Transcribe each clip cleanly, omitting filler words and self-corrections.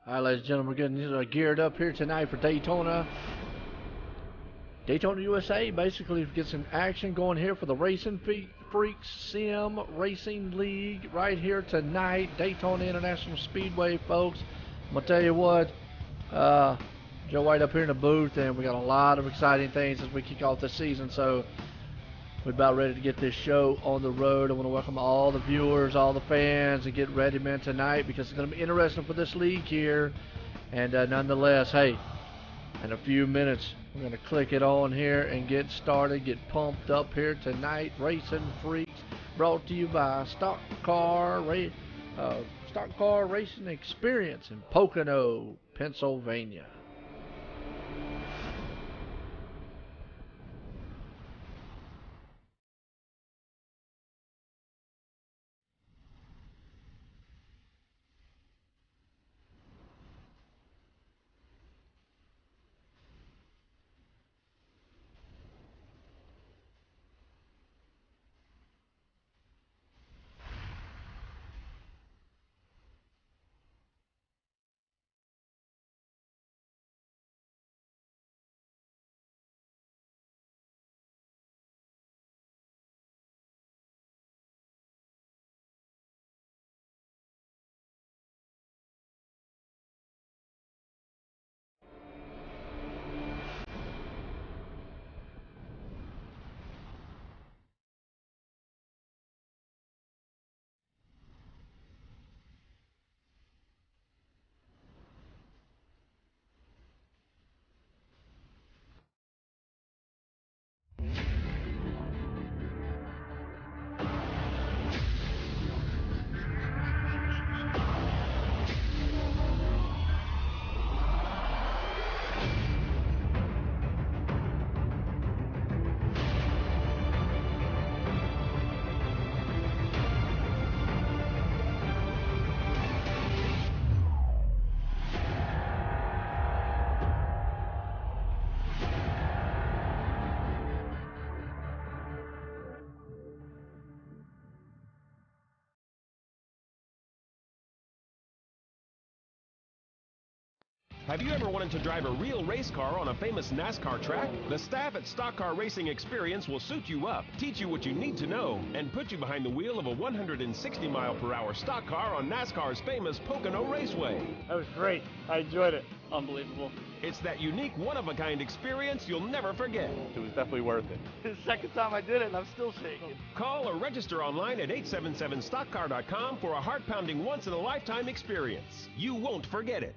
All right, ladies and gentlemen, we're getting geared up here tonight for Daytona, USA. Basically, get some action going here for the RacinFreeks Sim Racing League right here tonight, Daytona International Speedway, folks. I'm gonna tell you what, Joe White up here in the booth, and we got a lot of exciting things as we kick off the season. So we're about ready to get this show on the road. I want to welcome all the viewers, all the fans, and get ready, man, tonight, because it's going to be interesting for this league here. And nonetheless, hey, in a few minutes, we're going to click it on here and get started, get pumped up here tonight. Racing Freaks, brought to you by Stock Car Racing Experience in Pocono, Pennsylvania. Have you ever wanted to drive a real race car on a famous NASCAR track? The staff at Stock Car Racing Experience will suit you up, teach you what you need to know, and put you behind the wheel of a 160-mile-per-hour stock car on NASCAR's famous Pocono Raceway. That was great. I enjoyed it. Unbelievable. It's that unique, one-of-a-kind experience you'll never forget. It was definitely worth it. The second time I did it, and I'm still shaking. Call or register online at 877stockcar.com for a heart-pounding, once-in-a-lifetime experience. You won't forget it.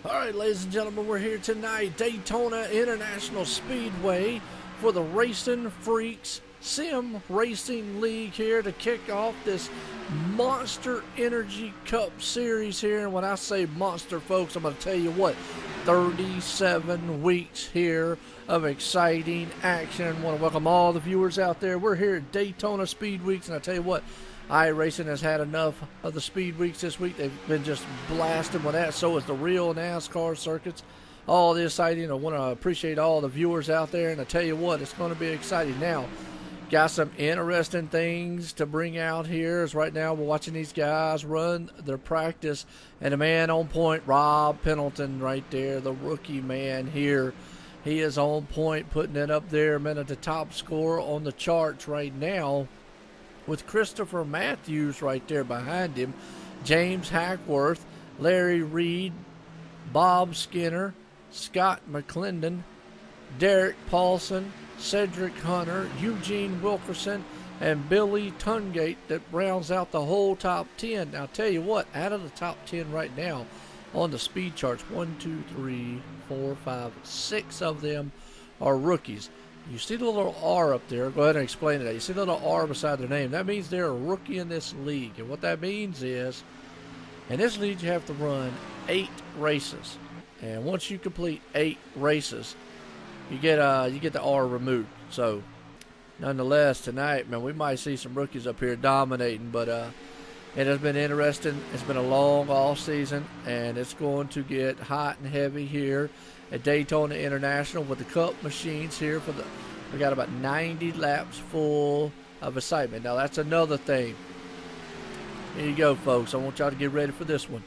All right, ladies and gentlemen, we're here tonight, Daytona International Speedway, for the RacinFreeks Sim Racing League here to kick off this Monster Energy Cup series here. And when I say monster, folks, I'm going to tell you what, 37 weeks here of exciting action. I want to welcome all the viewers out there. We're here at Daytona Speed Weeks, and I tell you what, iRacing has had enough of the speed weeks this week. They've been just blasting with that. So is the real NASCAR circuits. All the exciting. I want to appreciate all the viewers out there, and I tell you what, it's going to be exciting. Now, got some interesting things to bring out here. As right now we're watching these guys run their practice, and a man on point, Rob Pendleton, right there, the rookie man here. He is on point, putting it up there, man, at the top score on the charts right now, with Christopher Matthews right there behind him, James Hackworth, Larry Reed, Bob Skinner, Scott McClendon, Derek Paulson, Cedric Hunter, Eugene Wilkerson, and Billy Tungate that rounds out the whole top 10. Now, I'll tell you what, out of the top 10 right now on the speed charts, 1, 2, 3, 4, 5, 6 of them are rookies. You see the little R up there. Go ahead and explain it. You see the little R beside their name. That means they're a rookie in this league. And what that means is, in this league, you have to run 8 races. And once you complete 8 races, you get the R removed. So, nonetheless, tonight, man, we might see some rookies up here dominating. But it has been interesting. It's been a long off season, and it's going to get hot and heavy here at Daytona International with the Cup machines here we got about 90 laps full of excitement. Now that's another thing. Here you go, folks. I want y'all to get ready for this one.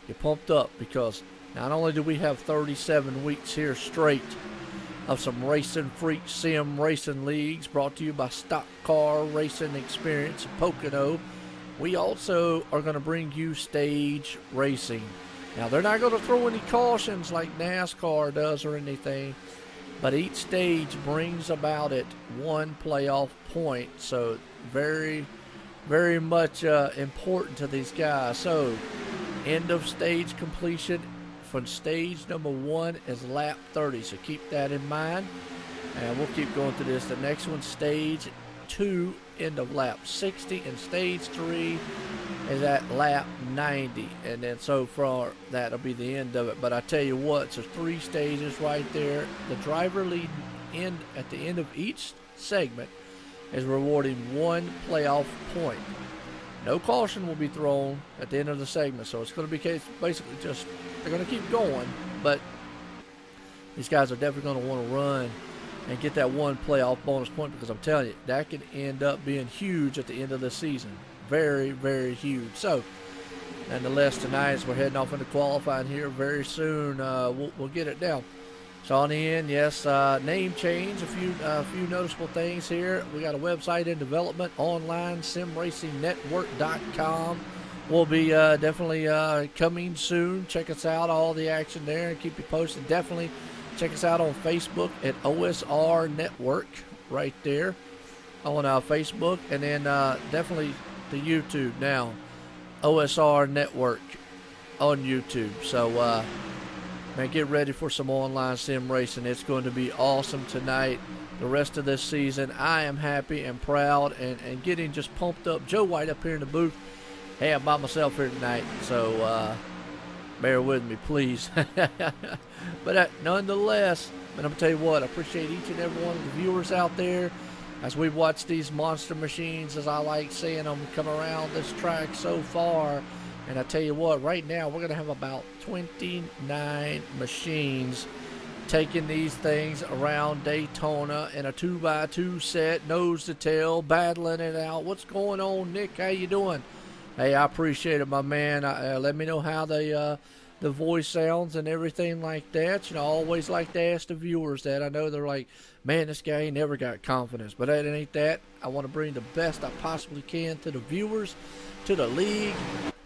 Get pumped up, because not only do we have 37 weeks here straight of some RacinFreeks Sim Racing Leagues brought to you by Stock Car Racing Experience Pocono, we also are going to bring you stage racing. Now, they're not going to throw any cautions like NASCAR does or anything, but each stage brings about it 1 playoff point. So, very, very much important to these guys. So, end of stage completion for stage number 1 is lap 30. So, keep that in mind. And we'll keep going through this. The next one, stage 2, end of lap 60, and stage 3 is at lap 90, and then so far that'll be the end of it. But I tell you what, so 3 stages right there. The driver lead at the end of each segment is rewarding 1 playoff point. No caution will be thrown at the end of the segment, so it's going to be basically just, they're going to keep going, but these guys are definitely going to want to run and get that 1 playoff bonus point, because I'm telling you, that could end up being huge at the end of the season. Very, very huge. So, nonetheless, tonight, as we're heading off into qualifying here very soon, we'll get it down. So, on the end, yes, name change, a few noticeable things here. We got a website in development, online, simracingnetwork.com. We'll be definitely coming soon. Check us out, all the action there, and keep you posted. Definitely check us out on Facebook at OSR Network, right there on Facebook, and then definitely the YouTube now, OSR Network on YouTube. So, man, get ready for some online sim racing. It's going to be awesome tonight. The rest of this season, I am happy and proud and getting just pumped up. Joe White up here in the booth. Hey, I'm by myself here tonight, so bear with me, please. But nonetheless, I'm going to tell you what, I appreciate each and every one of the viewers out there as we watch these monster machines, as I like seeing them come around this track so far. And I tell you what, right now we're going to have about 29 machines taking these things around Daytona in a 2x2 set, nose to tail, battling it out. What's going on, Nick? How you doing? Hey, I appreciate it, my man. Let me know how the voice sounds and everything like that. You know, I always like to ask the viewers that. I know they're like, man, this guy ain't never got confidence. But it ain't that. I want to bring the best I possibly can to the viewers, to the league,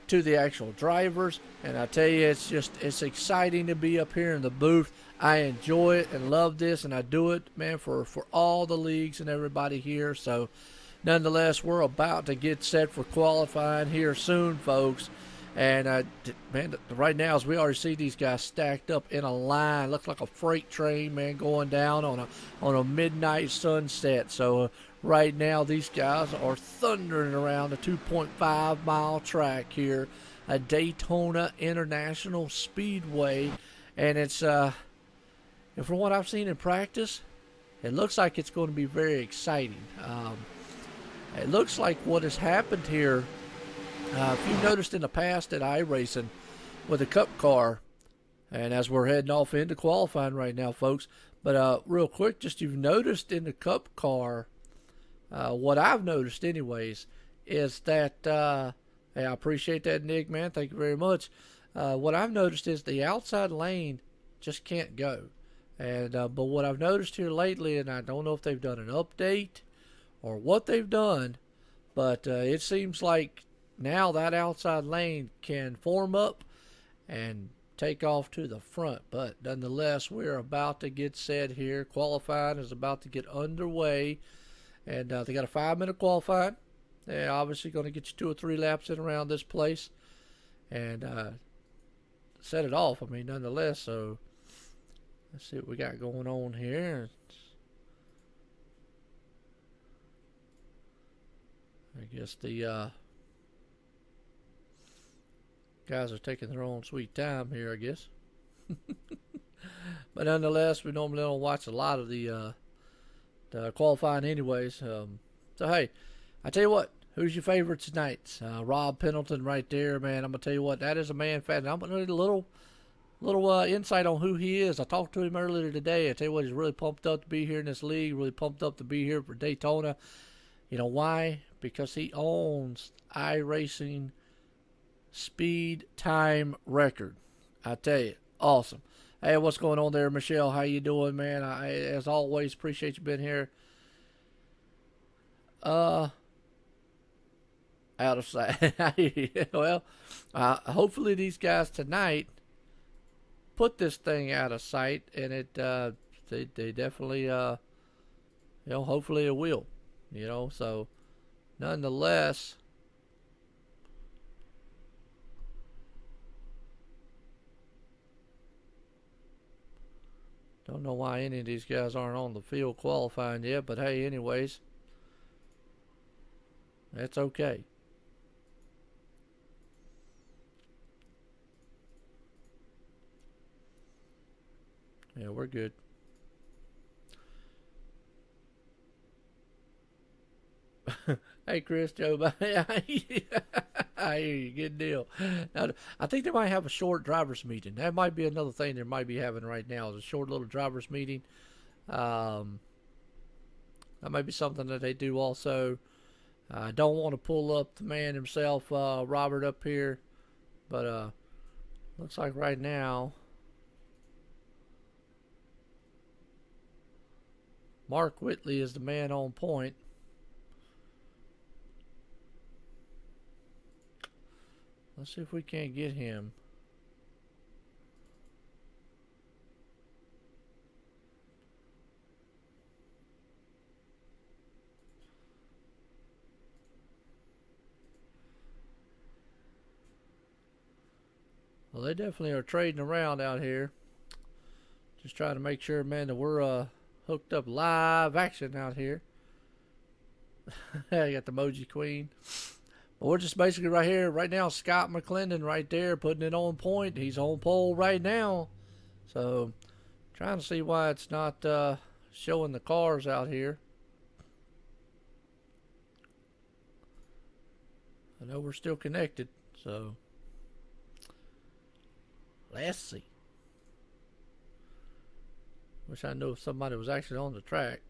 to the actual drivers. And I tell you, it's exciting to be up here in the booth. I enjoy it and love this, and I do it, man, for all the leagues and everybody here. So, nonetheless, we're about to get set for qualifying here soon, folks. And man, right now as we already see these guys stacked up in a line, looks like a freight train, man, going down on a midnight sunset. So right now these guys are thundering around a 2.5 mile track here at Daytona International Speedway, and it's and from what I've seen in practice, it looks like it's going to be very exciting. It looks like what has happened here. If you've noticed in the past at iRacing with a cup car, and as we're heading off into qualifying right now, folks, but real quick, just you've noticed in the cup car, what I've noticed anyways, is that, hey, I appreciate that, Nick, man, thank you very much. What I've noticed is the outside lane just can't go. And but what I've noticed here lately, and I don't know if they've done an update or what they've done, but it seems like now that outside lane can form up and take off to the front. But nonetheless, we're about to get set here. Qualifying is about to get underway. And they got a 5-minute qualifying. They're obviously going to get you 2 or 3 laps in around this place. And set it off, I mean, nonetheless. So let's see what we got going on here. I guess the guys are taking their own sweet time here, I guess. But nonetheless, we normally don't watch a lot of the qualifying anyways. So, hey, I tell you what, who's your favorite tonight? Rob Pendleton right there, man. I'm going to tell you what, that is a man fan. I'm going to need a little insight on who he is. I talked to him earlier today. I tell you what, he's really pumped up to be here in this league, really pumped up to be here for Daytona. You know why? Because he owns iRacing speed time record. I tell you, awesome. Hey, what's going on there, Michelle? How you doing, man? I, as always, appreciate you being here. Out of sight. Well, hopefully these guys tonight put this thing out of sight, and it they definitely hopefully it will. So nonetheless, don't know why any of these guys aren't on the field qualifying yet, but hey, anyways, that's okay. Yeah, we're good. Hey, Chris, Joe, I hear you. Good deal. Now, I think they might have a short drivers meeting. That might be another thing they might be having right now, is a short little drivers meeting. That might be something that they do also. I don't want to pull up the man himself, Robert, up here, but looks like right now Mark Whitley is the man on point. Let's see if we can't get him. Well, they definitely are trading around out here. Just trying to make sure, man, that we're hooked up live action out here. I got the Emoji Queen. But we're just basically right here, right now, Scott McClendon right there, putting it on point. He's on pole right now. So, trying to see why it's not showing the cars out here. I know we're still connected, so let's see. Wish I knew if somebody was actually on the track.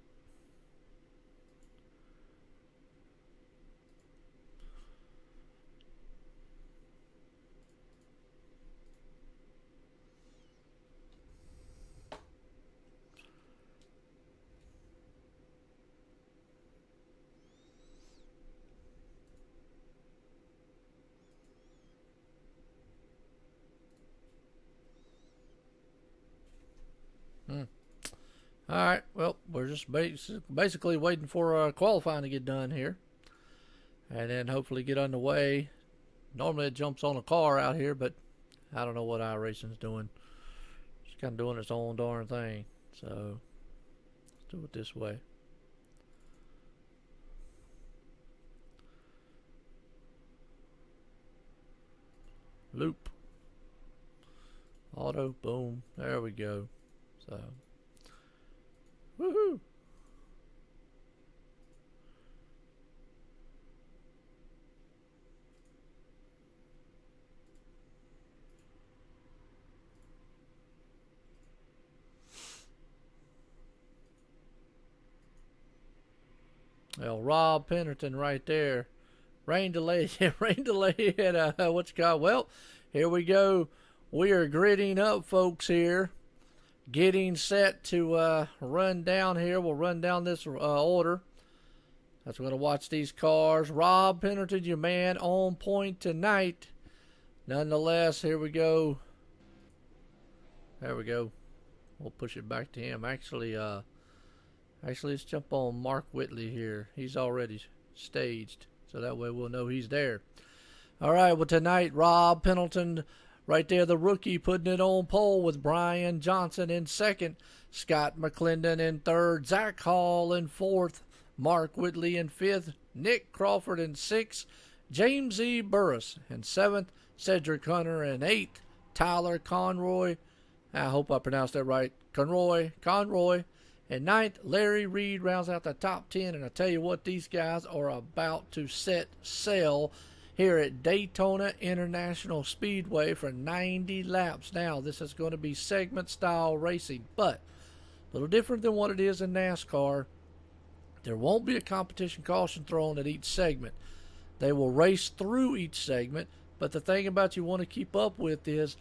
All right, well, we're just basically waiting for qualifying to get done here, and then hopefully get underway. Normally it jumps on a car out here, but I don't know what iRacing's doing. It's kind of doing its own darn thing. So let's do it this way. Loop. Auto. Boom. There we go. So. Woohoo. Well, Rob Pennerton right there. Rain delay. Rain delay at what you call? Well, here we go. We are gridding up, folks. Here, getting set to run down here. We'll run down this order. That's going to watch these cars. Rob Pennerton, your man, on point tonight. Nonetheless, here we go. There we go. We'll push it back to him. Actually, let's jump on Mark Whitley here. He's already staged, so that way we'll know he's there. All right, well, tonight, Rob Pendleton right there, the rookie, putting it on pole with Brian Johnson in second, Scott McClendon in third, Zach Hall in fourth, Mark Whitley in fifth, Nick Crawford in sixth, James E. Burris in seventh, Cedric Hunter in eighth, Tyler Conroy, I hope I pronounced that right, Conroy, and ninth, Larry Reed rounds out the top 10. And I tell you what, these guys are about to set sail here at Daytona International Speedway for 90 laps. Now, this is going to be segment-style racing, but a little different than what it is in NASCAR. There won't be a competition caution thrown at each segment. They will race through each segment, but the thing about you want to keep up with is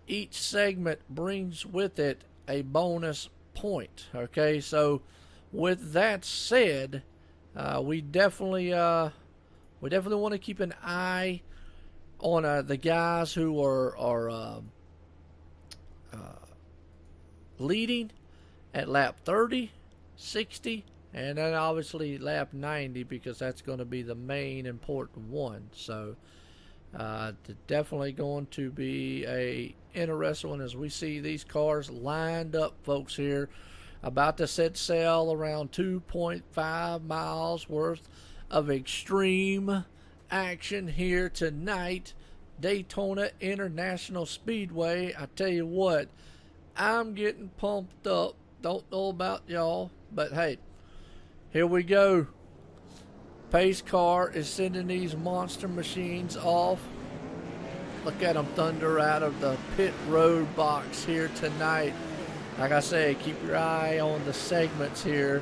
each segment brings with it a bonus point. Okay, so with that said, we definitely want to keep an eye on the guys who are leading at lap 30, 60, and then obviously lap 90, because that's going to be the main important one. So definitely going to be a interesting one as we see these cars lined up, folks, here. About to set sail around 2.5 miles worth of extreme action here tonight. Daytona International Speedway. I tell you what, I'm getting pumped up. Don't know about y'all, but hey, here we go. Pace car is sending these monster machines off. Look at them thunder out of the pit road box here tonight. Like I say, keep your eye on the segments here,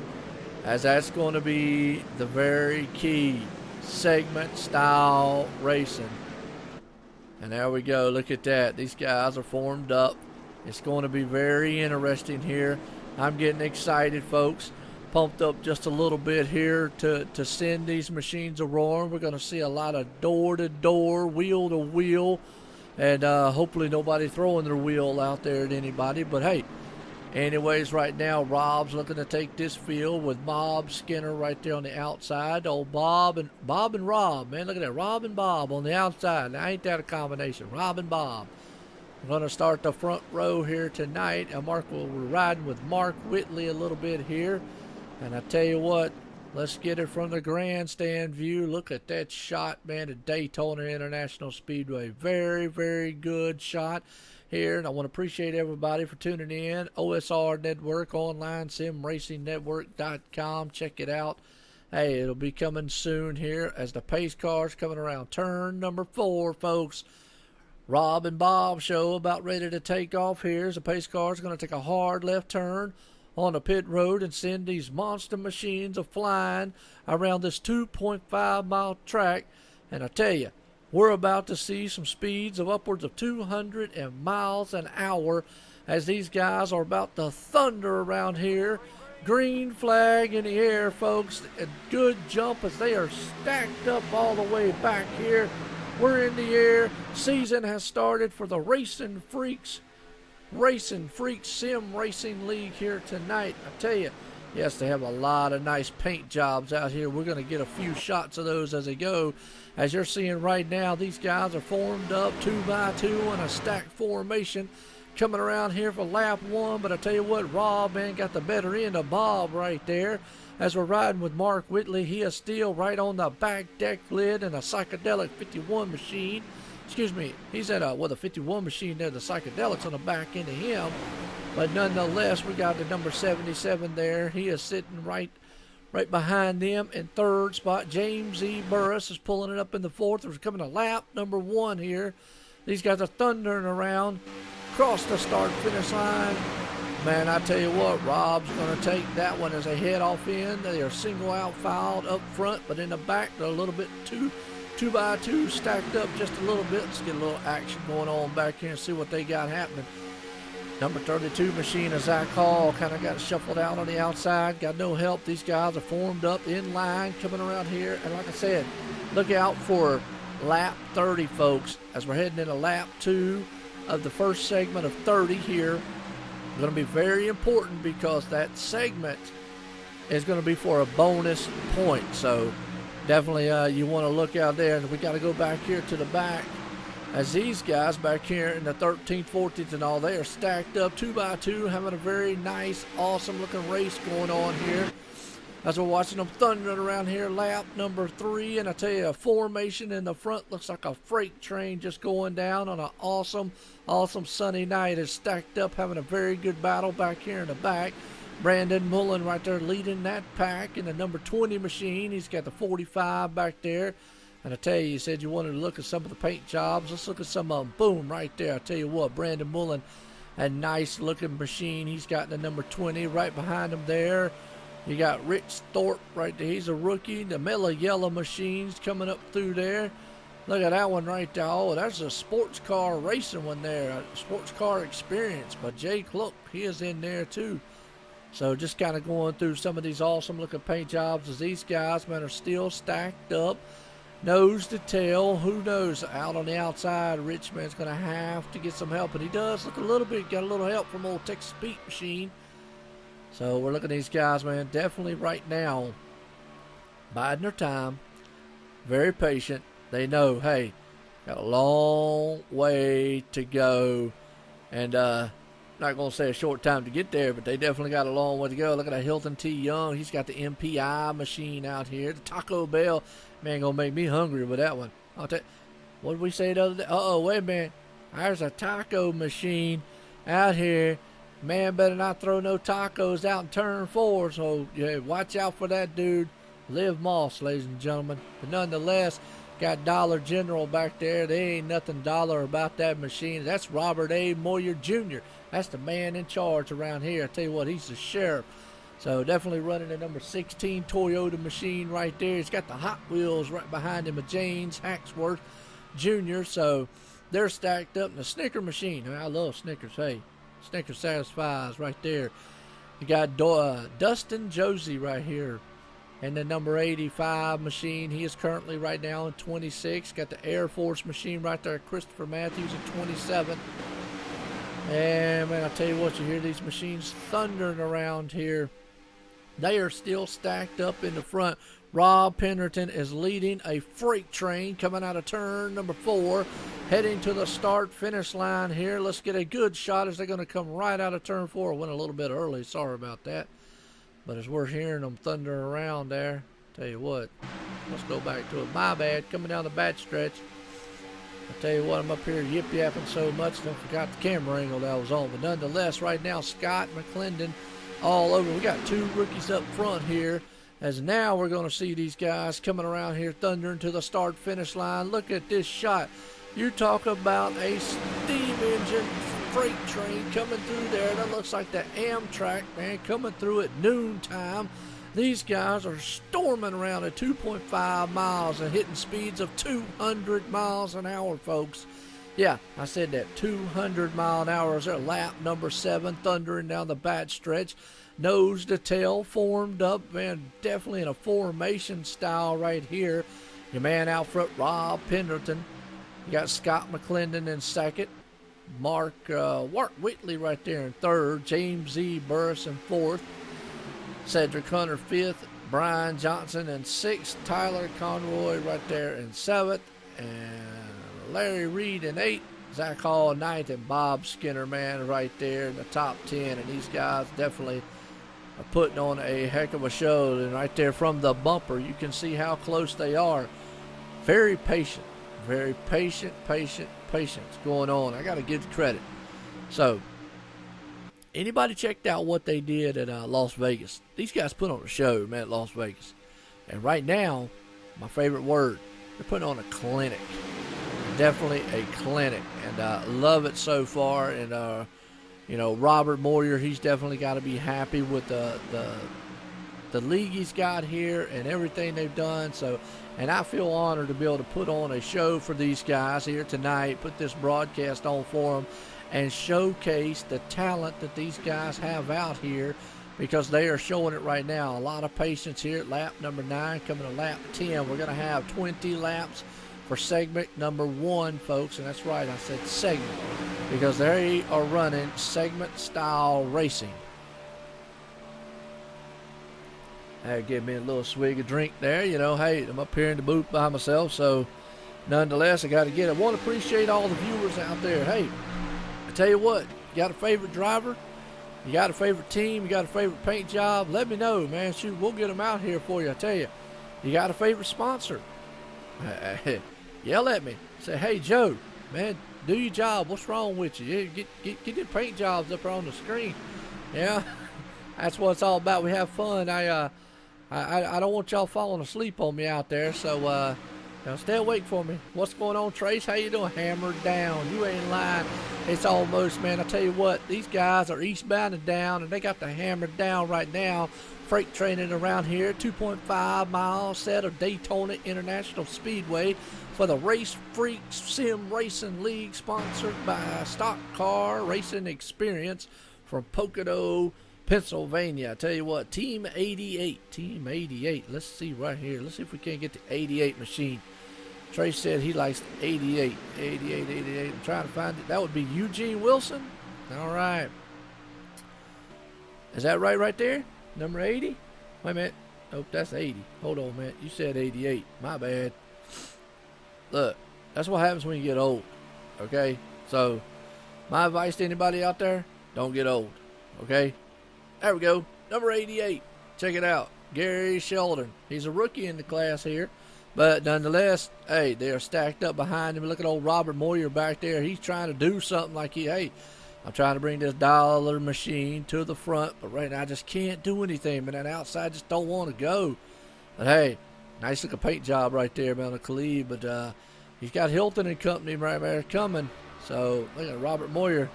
as that's going to be the very key. Segment style racing. And there we go. Look at that. These guys are formed up. It's going to be very interesting here. I'm getting excited, folks. Pumped up just a little bit here to send these machines a roaring. We're going to see a lot of door-to-door, wheel-to-wheel, and hopefully nobody throwing their wheel out there at anybody. But hey, anyways, right now Rob's looking to take this field with Bob Skinner right there on the outside. Old Bob and Rob, man, look at that, Rob and Bob on the outside. Now, ain't that a combination? Rob and Bob. We're going to start the front row here tonight. We're riding with Mark Whitley a little bit here. And I tell you what, let's get it from the grandstand view. Look at that shot, man, at Daytona International Speedway. Very, very good shot here. And I want to appreciate everybody for tuning in. OSR Network online, simracingnetwork.com. Check it out. Hey, it'll be coming soon here as the pace cars coming around turn number 4, folks. Rob and Bob show about ready to take off here as the pace cars going to take a hard left turn on the pit road and send these monster machines flying around this 2.5 mile track. And I tell you, we're about to see some speeds of upwards of 200 miles an hour as these guys are about to thunder around here. Green flag in the air, folks. A good jump as they are stacked up all the way back here. We're in the air. Season has started for the RacinFreeks Sim Racing League here tonight. I tell you, Yes, they have a lot of nice paint jobs out here. We're going to get a few shots of those as they go. As you're seeing right now, these guys are formed up 2 by 2 in a stacked formation coming around here for lap 1. But I tell you what, Rob, man, got the better end of Bob right there. As we're riding with Mark Whitley, he is still right on the back deck lid in a psychedelic 51 machine. Excuse me, he's at a 51 machine there, the psychedelics on the back end of him. But nonetheless, we got the number 77 there. He is sitting right behind them in third spot. James E. Burris is pulling it up in the fourth. We're coming to lap number 1 here. These guys are thundering around across the start-finish line. Man, I tell you what, Rob's going to take that one as a head-off in. They are single outfiled up front, but in the back, they're a little bit two by two stacked up just a little bit. Let's get a little action going on back here and see what they got happening. Number 32 machine of Zach Hall kind of got shuffled out on the outside. Got no help. These guys are formed up in line coming around here. And like I said, look out for lap 30, folks, as we're heading into lap 2 of the first segment of 30 here. Going to be very important because that segment is going to be for a bonus point. So definitely you want to look out there. And we got to go back here to the back. As these guys back here in the 13th, 14th and all, they are stacked up 2 by 2, having a very nice, awesome looking race going on here. As we're watching them thundering around here, lap number 3, and I tell you, a formation in the front looks like a freight train just going down on an awesome, awesome sunny night. It's stacked up, having a very good battle back here in the back. Brandon Mullen right there leading that pack in the number 20 machine. He's got the 45 back there. And I tell you said you wanted to look at some of the paint jobs. Let's look at some of them. Boom, right there. I tell you what, Brandon Mullen, a nice looking machine. He's got the number 20 right behind him there. You got Rich Thorpe right there. He's a rookie. The Mela Yellow machines coming up through there. Look at that one right there. Oh, that's a sports car racing one there. A sports car experience. But Jake, look, he is in there too. So just kind of going through some of these awesome looking paint jobs as these guys, man, are still stacked up. Nose to tail, who knows, out on the outside, Richmond's going to have to get some help. And he does look a little bit, got a little help from old Texas Pete machine. So we're looking at these guys, man, definitely right now, biding their time, very patient. They know, hey, got a long way to go. And not going to say a short time to get there, but they definitely got a long way to go. Look at that Hilton T. Young. He's got the MPI machine out here. The Taco Bell. Man, going to make me hungry with that one. I'll tell you, what did we say the other day? Uh-oh, wait a minute. There's a taco machine out here. Man, better not throw no tacos out in turn 4. So, yeah, watch out for that dude. Liv Moss, ladies and gentlemen. But nonetheless, got Dollar General back there. There ain't nothing dollar about that machine. That's Robert A. Moyer Jr. That's the man in charge around here. I tell you what, he's the sheriff. So definitely running the number 16 Toyota machine right there. He's got the Hot Wheels right behind him of James Hacksworth Jr. So they're stacked up in the Snicker machine. I love Snickers. Hey, Snickers satisfies right there. You got Dustin Josie right here. And the number 85 machine, he is currently right now in 26. Got the Air Force machine right there, Christopher Matthews at 27. And, man, I tell you what, you hear these machines thundering around here. They are still stacked up in the front. Rob Penderton is leading a freight train coming out of turn number 4, heading to the start-finish line here. Let's get a good shot as they're going to come right out of turn 4. Went a little bit early, sorry about that. But it's worth hearing them thundering around there. Tell you what, let's go back to it. My bad, coming down the back stretch. I tell you what, I'm up here yip-yapping so much, I forgot the camera angle that I was on. But nonetheless, right now, Scott McClendon all over. We got 2 rookies up front here. As now we're going to see these guys coming around here thundering to the start-finish line. Look at this shot. You talk about a steam engine freight train coming through there. That looks like the Amtrak, man, coming through at noontime. These guys are storming around at 2.5 miles and hitting speeds of 200 miles an hour, folks. Yeah, I said that, 200 mile an hour is their lap number 7, thundering down the back stretch. Nose to tail formed up, man, definitely in a formation style right here. Your man out front, Rob Penderton. You got Scott McClendon in second. Mark Whitley right there in third. James E. Burris in fourth. Cedric Hunter 5th, Brian Johnson in 6th, Tyler Conroy right there in 7th, and Larry Reed in 8th, Zach Hall in 9th, and Bob Skinner, man, right there in the top 10. And these guys definitely are putting on a heck of a show. And right there from the bumper, you can see how close they are. Very patient going on. I got to give the credit. So, anybody checked out what they did at Las Vegas? These guys put on a show, man, at Las Vegas. And right now, my favorite word, they're putting on a clinic. Definitely a clinic. And love it so far. And, you know, Robert Moyer, he's definitely got to be happy with the league he's got here and everything they've done. So, and I feel honored to be able to put on a show for these guys here tonight, put this broadcast on for them, and showcase the talent that these guys have out here, because they are showing it right now. A lot of patience here at lap number 9, coming to lap 10. We're going to have 20 laps for segment number 1, folks, and that's right, I said segment, because they are running segment style racing. I give me a little swig of drink there. You know, hey, I'm up here in the booth by myself, so nonetheless, I got to get it. I want to appreciate all the viewers out there. Hey, I tell you what, you got a favorite driver? You got a favorite team? You got a favorite paint job? Let me know, man. Shoot, we'll get them out here for you. I tell you, you got a favorite sponsor? Yell at me. Say, hey, Joe, man, do your job. What's wrong with you? Get the paint jobs up there on the screen. Yeah, that's what it's all about. We have fun. I don't want y'all falling asleep on me out there, so now stay awake for me. What's going on, Trace? How you doing? Hammered down. You ain't lying. It's almost, man. I tell you what, these guys are eastbound and down, and they got the hammered down right now. Freight training around here, 2.5 mile set of Daytona International Speedway for the RacinFreeks Sim Racing League, sponsored by Stock Car Racing Experience from Pocono, Pennsylvania. I tell you what, Team 88. Let's see right here. Let's see if we can't get the 88 machine. Trace said he likes 88. I'm trying to find it. That would be Eugene Wilson. All right. Is that right there? Number 80? Wait a minute. Nope, that's 80. Hold on, man. You said 88. My bad. Look, that's what happens when you get old. Okay? So, my advice to anybody out there, don't get old. Okay? There we go. Number 88. Check it out. Gary Sheldon. He's a rookie in the class here. But nonetheless, hey, they are stacked up behind him. Look at old Robert Moyer back there. He's trying to do something like hey, I'm trying to bring this dollar machine to the front, but right now I just can't do anything, man. That outside just don't want to go. But hey, nice looking paint job right there, man, on the Khalid. But he's got Hilton and company right there coming. So look at Robert Moyer.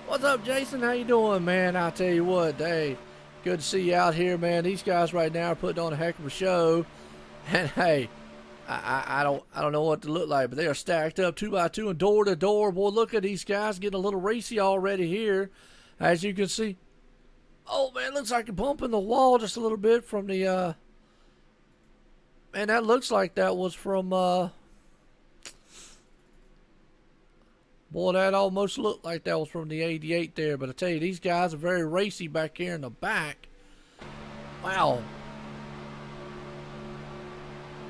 What's up, Jason? How you doing, man? I'll tell you what, hey, good to see you out here, man. These guys right now are putting on a heck of a show. And hey, I don't know what to look like, but they are stacked up 2x2 and door to door. Boy, look at these guys getting a little racy already here, as you can see. Oh man, looks like a bump in the wall just a little bit from the man, that looks like that was from boy, that almost looked like that was from the 88 there. But I tell you, these guys are very racy back here in the back. Wow.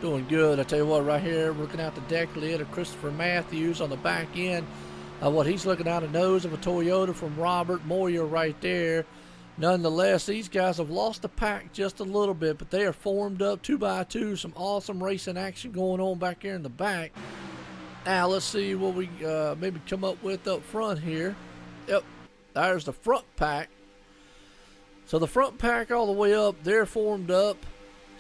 Doing good. I tell you what, right here, looking out the deck lid of Christopher Matthews on the back end. What he's looking out the nose of a Toyota from Robert Moyer right there. Nonetheless, these guys have lost the pack just a little bit, but they are formed up 2x2. Some awesome racing action going on back here in the back. Now, let's see what we maybe come up with up front here. Yep, there's the front pack. So the front pack all the way up, they're formed up.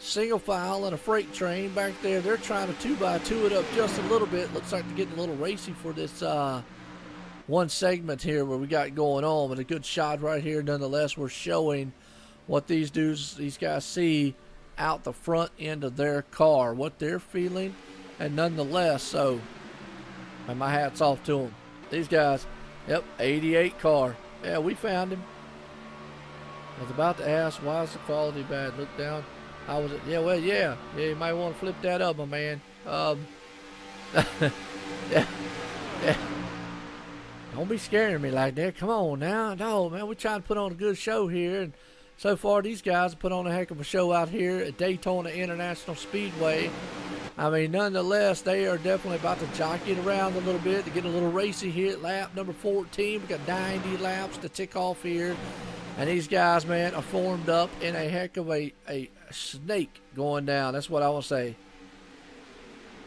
Single file and a freight train back there. They're trying to 2x2 it up just a little bit. Looks like they're getting a little racy for this one segment here where we got going on. But a good shot right here. Nonetheless, we're showing what these guys see out the front end of their car, what they're feeling. And nonetheless, so, and my hat's off to them. These guys, yep, 88 car. Yeah, we found him. I was about to ask, why is the quality bad? Look down. How was it? Yeah, well, yeah, you might want to flip that up, my man. Yeah. Don't be scaring me like that. Come on now. No, man, we're trying to put on a good show here. And so far these guys have put on a heck of a show out here at Daytona International Speedway. I mean, nonetheless, they are definitely about to jockey it around a little bit to get a little racy here at lap number 14. We got 90 laps to tick off here. And these guys, man, are formed up in a heck of a snake going down. That's what I want to say.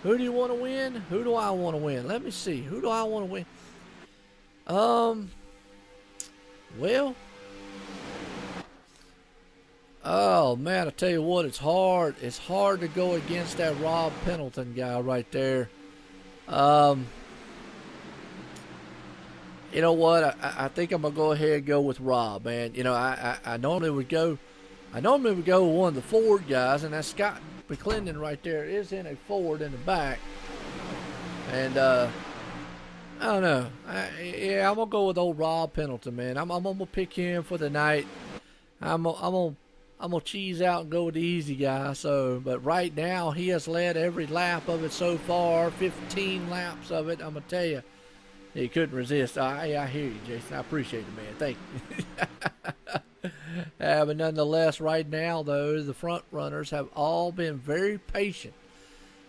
Who do you want to win? Who do I want to win? Let me see. Who do I want to win? Well, oh man, I tell you what, it's hard. It's hard to go against that Rob Pendleton guy right there. You know what? I think I'm gonna go ahead and go with Rob, man. You know, I normally would go with one of the Ford guys, and that's Scott McClendon right there is in a Ford in the back. And I don't know. Yeah, I'm gonna go with old Rob Pendleton, man. I'm gonna pick him for the night. I'm gonna cheese out and go with the easy guy. So, but right now he has led every lap of it so far, 15 laps of it. I'm gonna tell you, he couldn't resist. I hear you, Jason. I appreciate it, man. Thank you. But nonetheless, right now though, the front runners have all been very patient.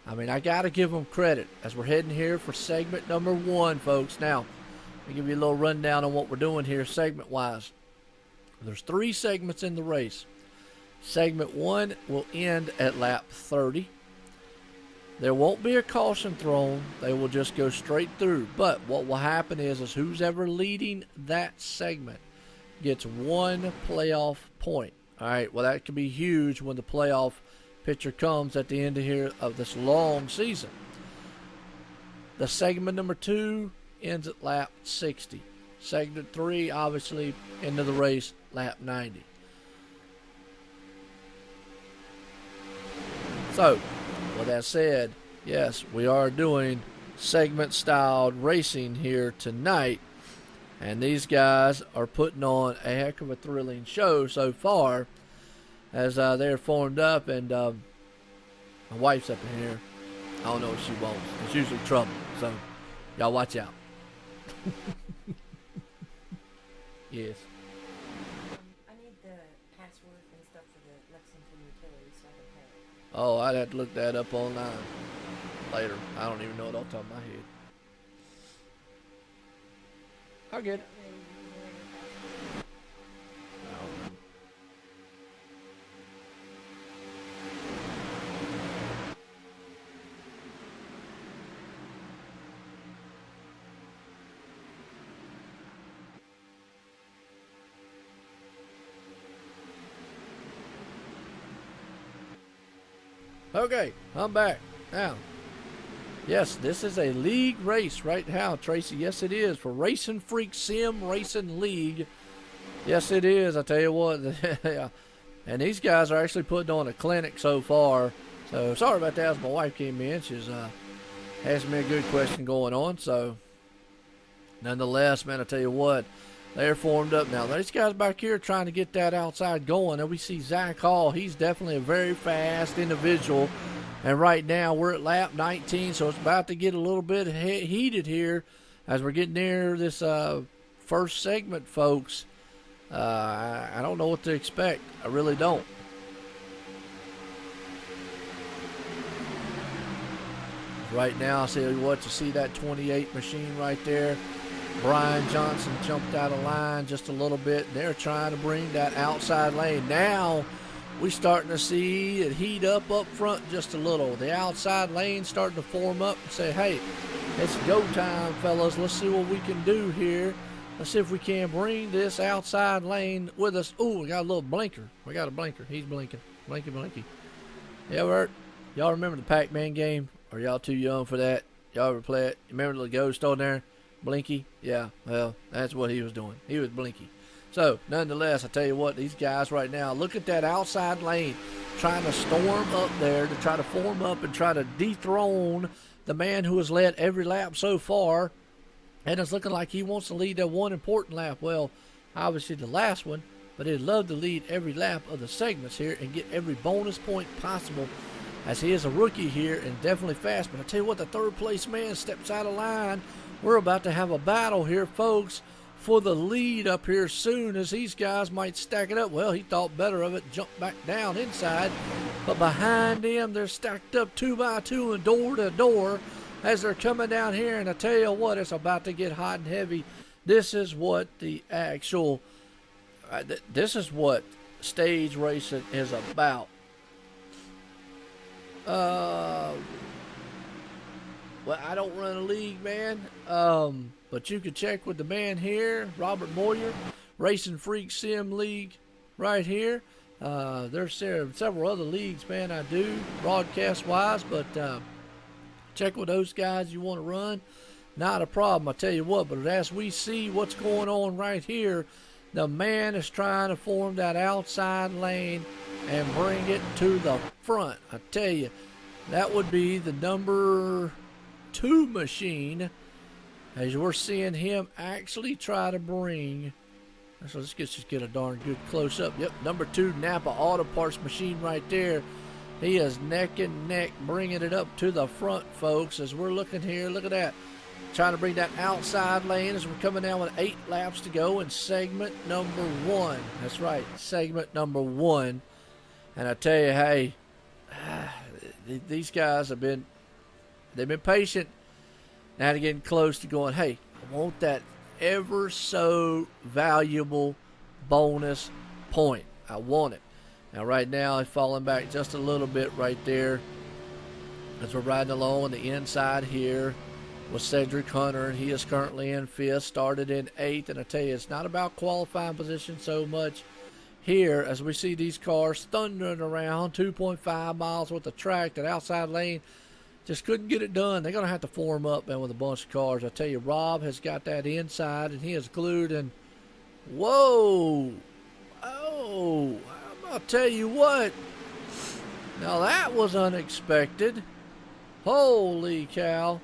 I mean, I got to give them credit as we're heading here for segment number 1, folks. Now, let me give you a little rundown on what we're doing here segment-wise. There's 3 segments in the race. Segment 1 will end at lap 30. There won't be a caution thrown. They will just go straight through. But what will happen is who's ever leading that segment gets 1 playoff point. All right, well, that could be huge when the playoff picture comes at the end of here of this long season. The segment number 2 ends at lap 60. Segment 3, obviously, into the race, lap 90. So, with that said, yes, we are doing segment-styled racing here tonight, and these guys are putting on a heck of a thrilling show so far as they're formed up, and my wife's up in here. I don't know what she wants. It's usually trouble, so y'all watch out. Yes. I need the password and stuff for the Lexington utility so I can pay it. Oh, I'd have to look that up online later. I don't even know it off the top of my head. I'll get it. Okay, I'm back. Now, yes, this is a league race right now, Tracy. Yes, it is for RacinFreeks Sim Racing League. Yes, it is. I tell you what. And these guys are actually putting on a clinic so far. So, sorry about that as my wife came in. She's asking me a good question going on. So, nonetheless, man, I tell you what. They're formed up now. These guys back here trying to get that outside going. And we see Zach Hall. He's definitely a very fast individual. And right now we're at lap 19, so it's about to get a little bit heated here as we're getting near this first segment, folks. I don't know what to expect. I really don't. Right now, I see what you see that 28 machine right there. Brian Johnson jumped out of line just a little bit. They're trying to bring that outside lane. Now we're starting to see it heat up front just a little. The outside lane starting to form up and say, hey, it's go time, fellas. Let's see what we can do here. Let's see if we can bring this outside lane with us. Ooh, we got a little blinker. We got a blinker. He's blinking. Blinky, blinky. Yeah, y'all remember the Pac-Man game? Or y'all too young for that? Y'all ever play it? Remember the ghost on there? Blinky? Yeah, well, that's what he was doing. He was Blinky. So, nonetheless, I tell you what, these guys right now, look at that outside lane trying to storm up there to try to form up and try to dethrone the man who has led every lap so far. And it's looking like he wants to lead that one important lap. Well, obviously the last one, but he'd love to lead every lap of the segments here and get every bonus point possible as he is a rookie here and definitely fast. But I tell you what, the third place man steps out of line. We're about to have a battle here, folks, for the lead up here soon, as these guys might stack it up. Well, he thought better of it, jumped back down inside. But behind him, they're stacked up 2 by 2 and door to door as they're coming down here. And I tell you what, it's about to get hot and heavy. This is what the actual, this is what stage racing is about. Well, I don't run a league, man. But you can check with the man here, Robert Moyer, RacinFreeks Sim League, right here. There's several other leagues, man, I do, broadcast-wise, but check with those guys you want to run. Not a problem, I tell you what. But as we see what's going on right here, the man is trying to form that outside lane and bring it to the front. I tell you, that would be the number 2 machine, as we're seeing him actually try to bring. So let's just get a darn good close-up. Yep, number 2 Napa Auto Parts machine right there. He is neck and neck bringing it up to the front, folks, as we're looking here. Look at that. Trying to bring that outside lane as we're coming down with 8 laps to go in segment number 1. That's right, segment number 1. And I tell you, hey, these guys they've been patient. Now they're getting close to going, hey, I want that ever so valuable bonus point. I want it. Now right now it's falling back just a little bit right there as we're riding along on the inside here with Cedric Hunter, and he is currently in 5th, started in 8th. And I tell you, it's not about qualifying position so much here as we see these cars thundering around 2.5 miles worth of track. That outside lane just couldn't get it done. They're going to have to form up, man, with a bunch of cars. I tell you, Rob has got that inside, and he is glued. And whoa, oh, I'll tell you what. Now that was unexpected. Holy cow.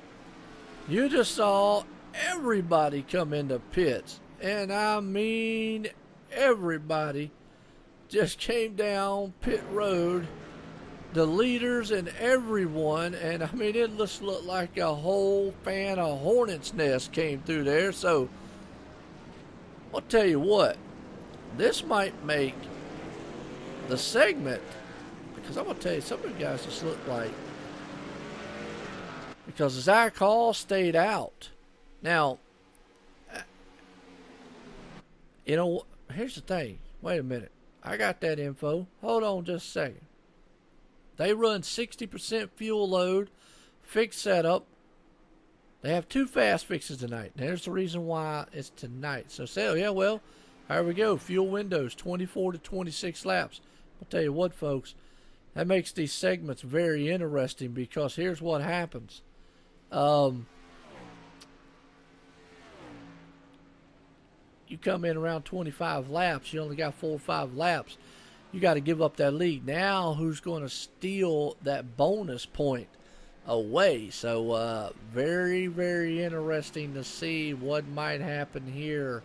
You just saw everybody come into pits. And I mean everybody just came down pit road. The leaders and everyone. And I mean, it just looked like a whole fan of hornet's nest came through there. So I'll tell you what. This might make the segment. Because I'm going to tell you, some of you guys just look like. Because Zach Hall stayed out. Now, you know, here's the thing. Wait a minute. I got that info. Hold on just a second. They run 60% fuel load, fixed setup. They have 2 fast fixes tonight. There's the reason why it's tonight. So say, yeah, well, here we go. Fuel windows, 24 to 26 laps. I'll tell you what, folks. That makes these segments very interesting because here's what happens. You come in around 25 laps, you only got 4 or 5 laps, you got to give up that lead. Now who's going to steal that bonus point away? So very, very interesting to see what might happen here.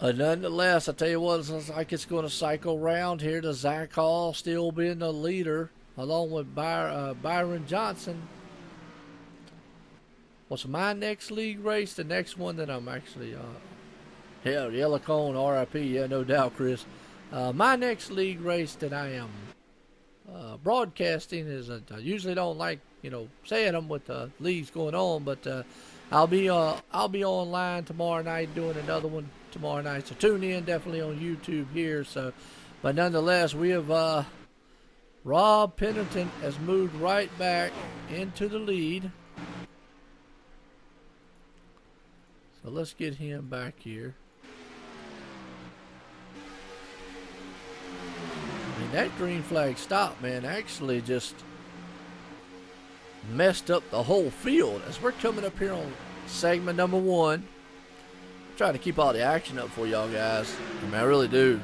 Nonetheless, I tell you what, it looks like it's going to cycle around here to Zach Hall still being the leader along with Byron Johnson. What's my next league race? The next one that I'm actually, Yellow Cone, RIP, yeah, no doubt, Chris. My next league race that I am broadcasting is, I usually don't like, saying them with the leagues going on, but I'll be online tomorrow night doing another one tomorrow night. So tune in definitely on YouTube here. So, but nonetheless, we have Rob Pennington has moved right back into the lead. So let's get him back here. I mean, that green flag stop, man, actually just messed up the whole field. As we're coming up here on segment number 1, I'm trying to keep all the action up for y'all guys. I mean, I really do.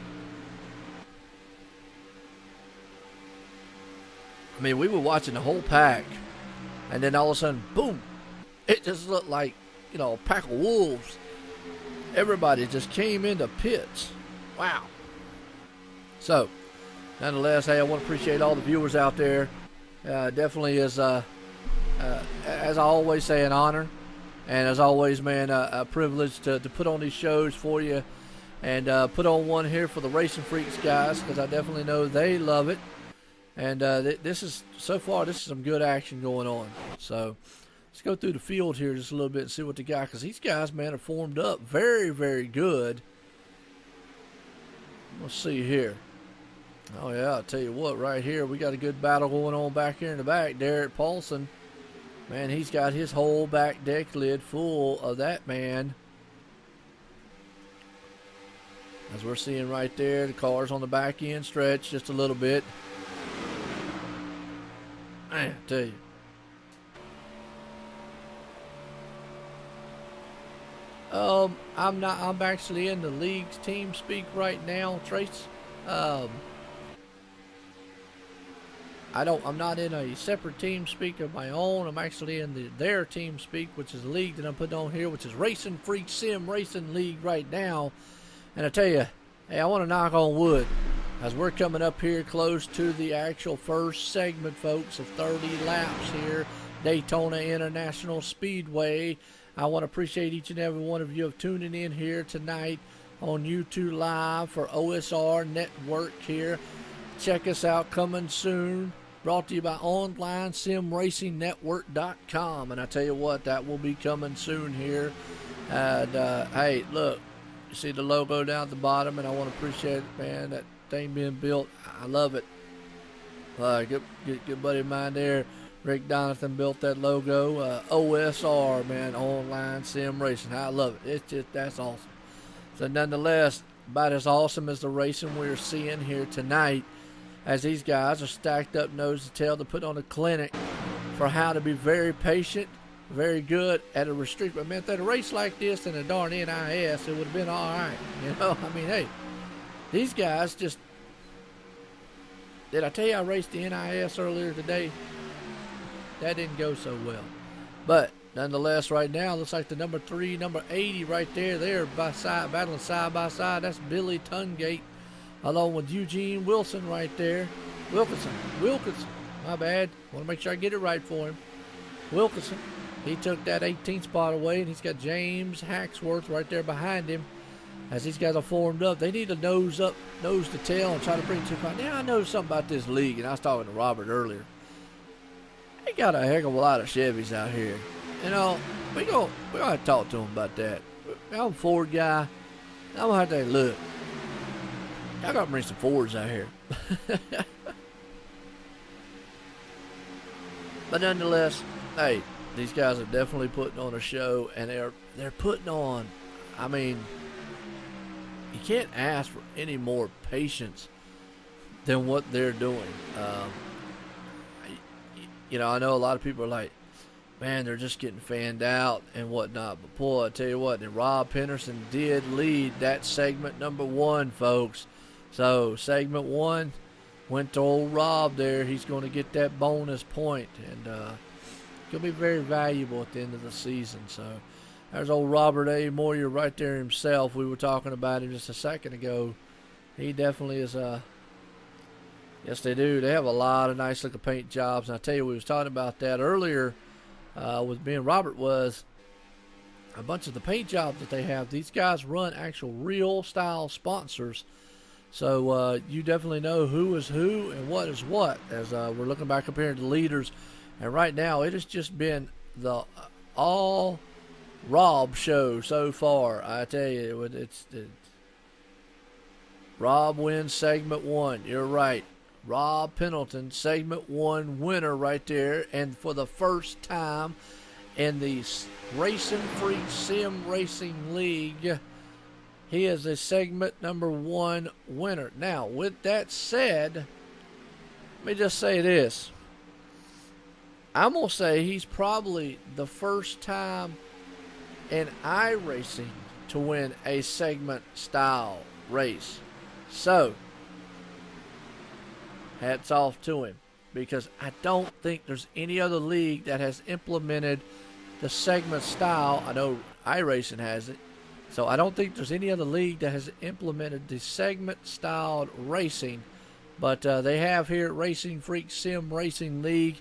I mean, we were watching the whole pack, and then all of a sudden, boom, it just looked like, a pack of wolves. Everybody just came into pits. Wow. So, nonetheless, hey, I want to appreciate all the viewers out there. Definitely is, as I always say, an honor And as always, man, a privilege to put on these shows for you, and put on one here for the Racing Freaks guys, because I definitely know they love it. And this is, so far, this is some good action going on. So let's go through the field here just a little bit and see what they got, because these guys, man, are formed up very, very good. Let's see here. Oh, yeah, I'll tell you what, right here, we got a good battle going on back here in the back. Derek Paulson, man, he's got his whole back deck lid full of that, man. As we're seeing right there, the cars on the back end stretch just a little bit. Man, I tell you. I'm actually in the league's team speak right now, Trace. I'm not in a separate team speak of my own. I'm actually in their team speak, which is the league that I'm putting on here, which is RacinFreeks Sim Racing League right now. And I tell you, hey, I want to knock on wood as we're coming up here close to the actual first segment, folks, of 30 laps here, Daytona International Speedway. I want to appreciate each and every one of you of tuning in here tonight on YouTube Live for OSR Network here. Check us out coming soon. Brought to you by OnlineSimRacingNetwork.com. And I tell you what, that will be coming soon here. And, hey, look, you see the logo down at the bottom, and I want to appreciate it, man. That thing being built, I love it. Good buddy of mine there, Rick Donathan, built that logo. OSR, man, Online Sim Racing. I love it. It's just, that's awesome. So nonetheless, about as awesome as the racing we're seeing here tonight, as these guys are stacked up nose to tail to put on a clinic for how to be very patient, very good at a restrict. I mean, if they had a race like this in a darn NIS, it would have been all right. You know, I mean, hey, these guys just, did I tell you I raced the NIS earlier today? That didn't go so well. But nonetheless, right now, looks like the number 3, number 80 right there. They're battling side by side. That's Billy Tungate, along with Eugene Wilson right there. Wilkinson, my bad. Want to make sure I get it right for him. Wilkinson, he took that 18th spot away, and he's got James Hacksworth right there behind him. As these guys are formed up, they need to nose to tail and try to bring 2 points. Now, I know something about this league, and I was talking to Robert earlier. They got a heck of a lot of Chevys out here. You know, we're gonna have to talk to them about that. I'm a Ford guy. I'm going to have to look. I got to bring some Fords out here. But nonetheless, hey, these guys are definitely putting on a show, and they're putting on, I mean, you can't ask for any more patience than what they're doing. You know, I know a lot of people are like, man, they're just getting fanned out and whatnot. But boy, I tell you what, and Rob Henderson did lead that segment number 1, folks. So segment 1 went to old Rob there. He's going to get that bonus point, and it'll be very valuable at the end of the season. So there's old Robert A. Moyer right there himself. We were talking about him just a second ago. He definitely is yes, they do. They have a lot of nice looking paint jobs. And I tell you, we was talking about that earlier with me and Robert, was a bunch of the paint jobs that they have. These guys run actual real style sponsors. So you definitely know who is who and what is what as we're looking back comparing the leaders. And right now, it has just been the all Rob show so far. I tell you, it's Rob wins segment 1. You're right. Rob Pendleton, segment 1 winner right there. And for the first time in the RacinFreeks Sim Racing League, he is a segment number 1 winner. Now, with that said, let me just say this. I'm going to say he's probably the first time in iRacing to win a segment style race. So, hats off to him, because I don't think there's any other league that has implemented the segment style. I know iRacing has it. So I don't think there's any other league that has implemented the segment-styled racing. But they have here at RacinFreeks Sim Racing League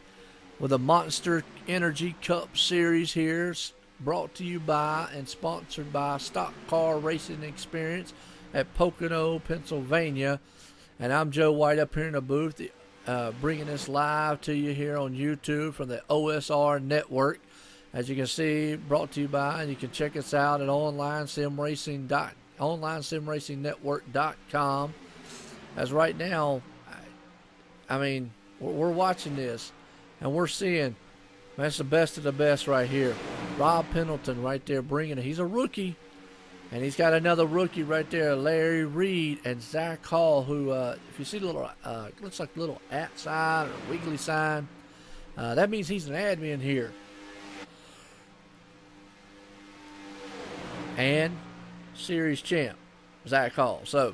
with a Monster Energy Cup Series here. brought to you by and sponsored by Stock Car Racing Experience at Pocono, Pennsylvania. And I'm Joe White up here in the booth, bringing this live to you here on YouTube from the OSR Network. As you can see, brought to you by, and you can check us out at onlinesimracingnetwork.com. As right now, I mean, we're watching this, and we're seeing, that's the best of the best right here. Rob Pendleton right there bringing it. He's a rookie, and he's got another rookie right there, Larry Reed and Zach Hall, who, if you see the little, looks like a little @ sign or wiggly sign, that means he's an admin here. And series champ, Zach Hall. So,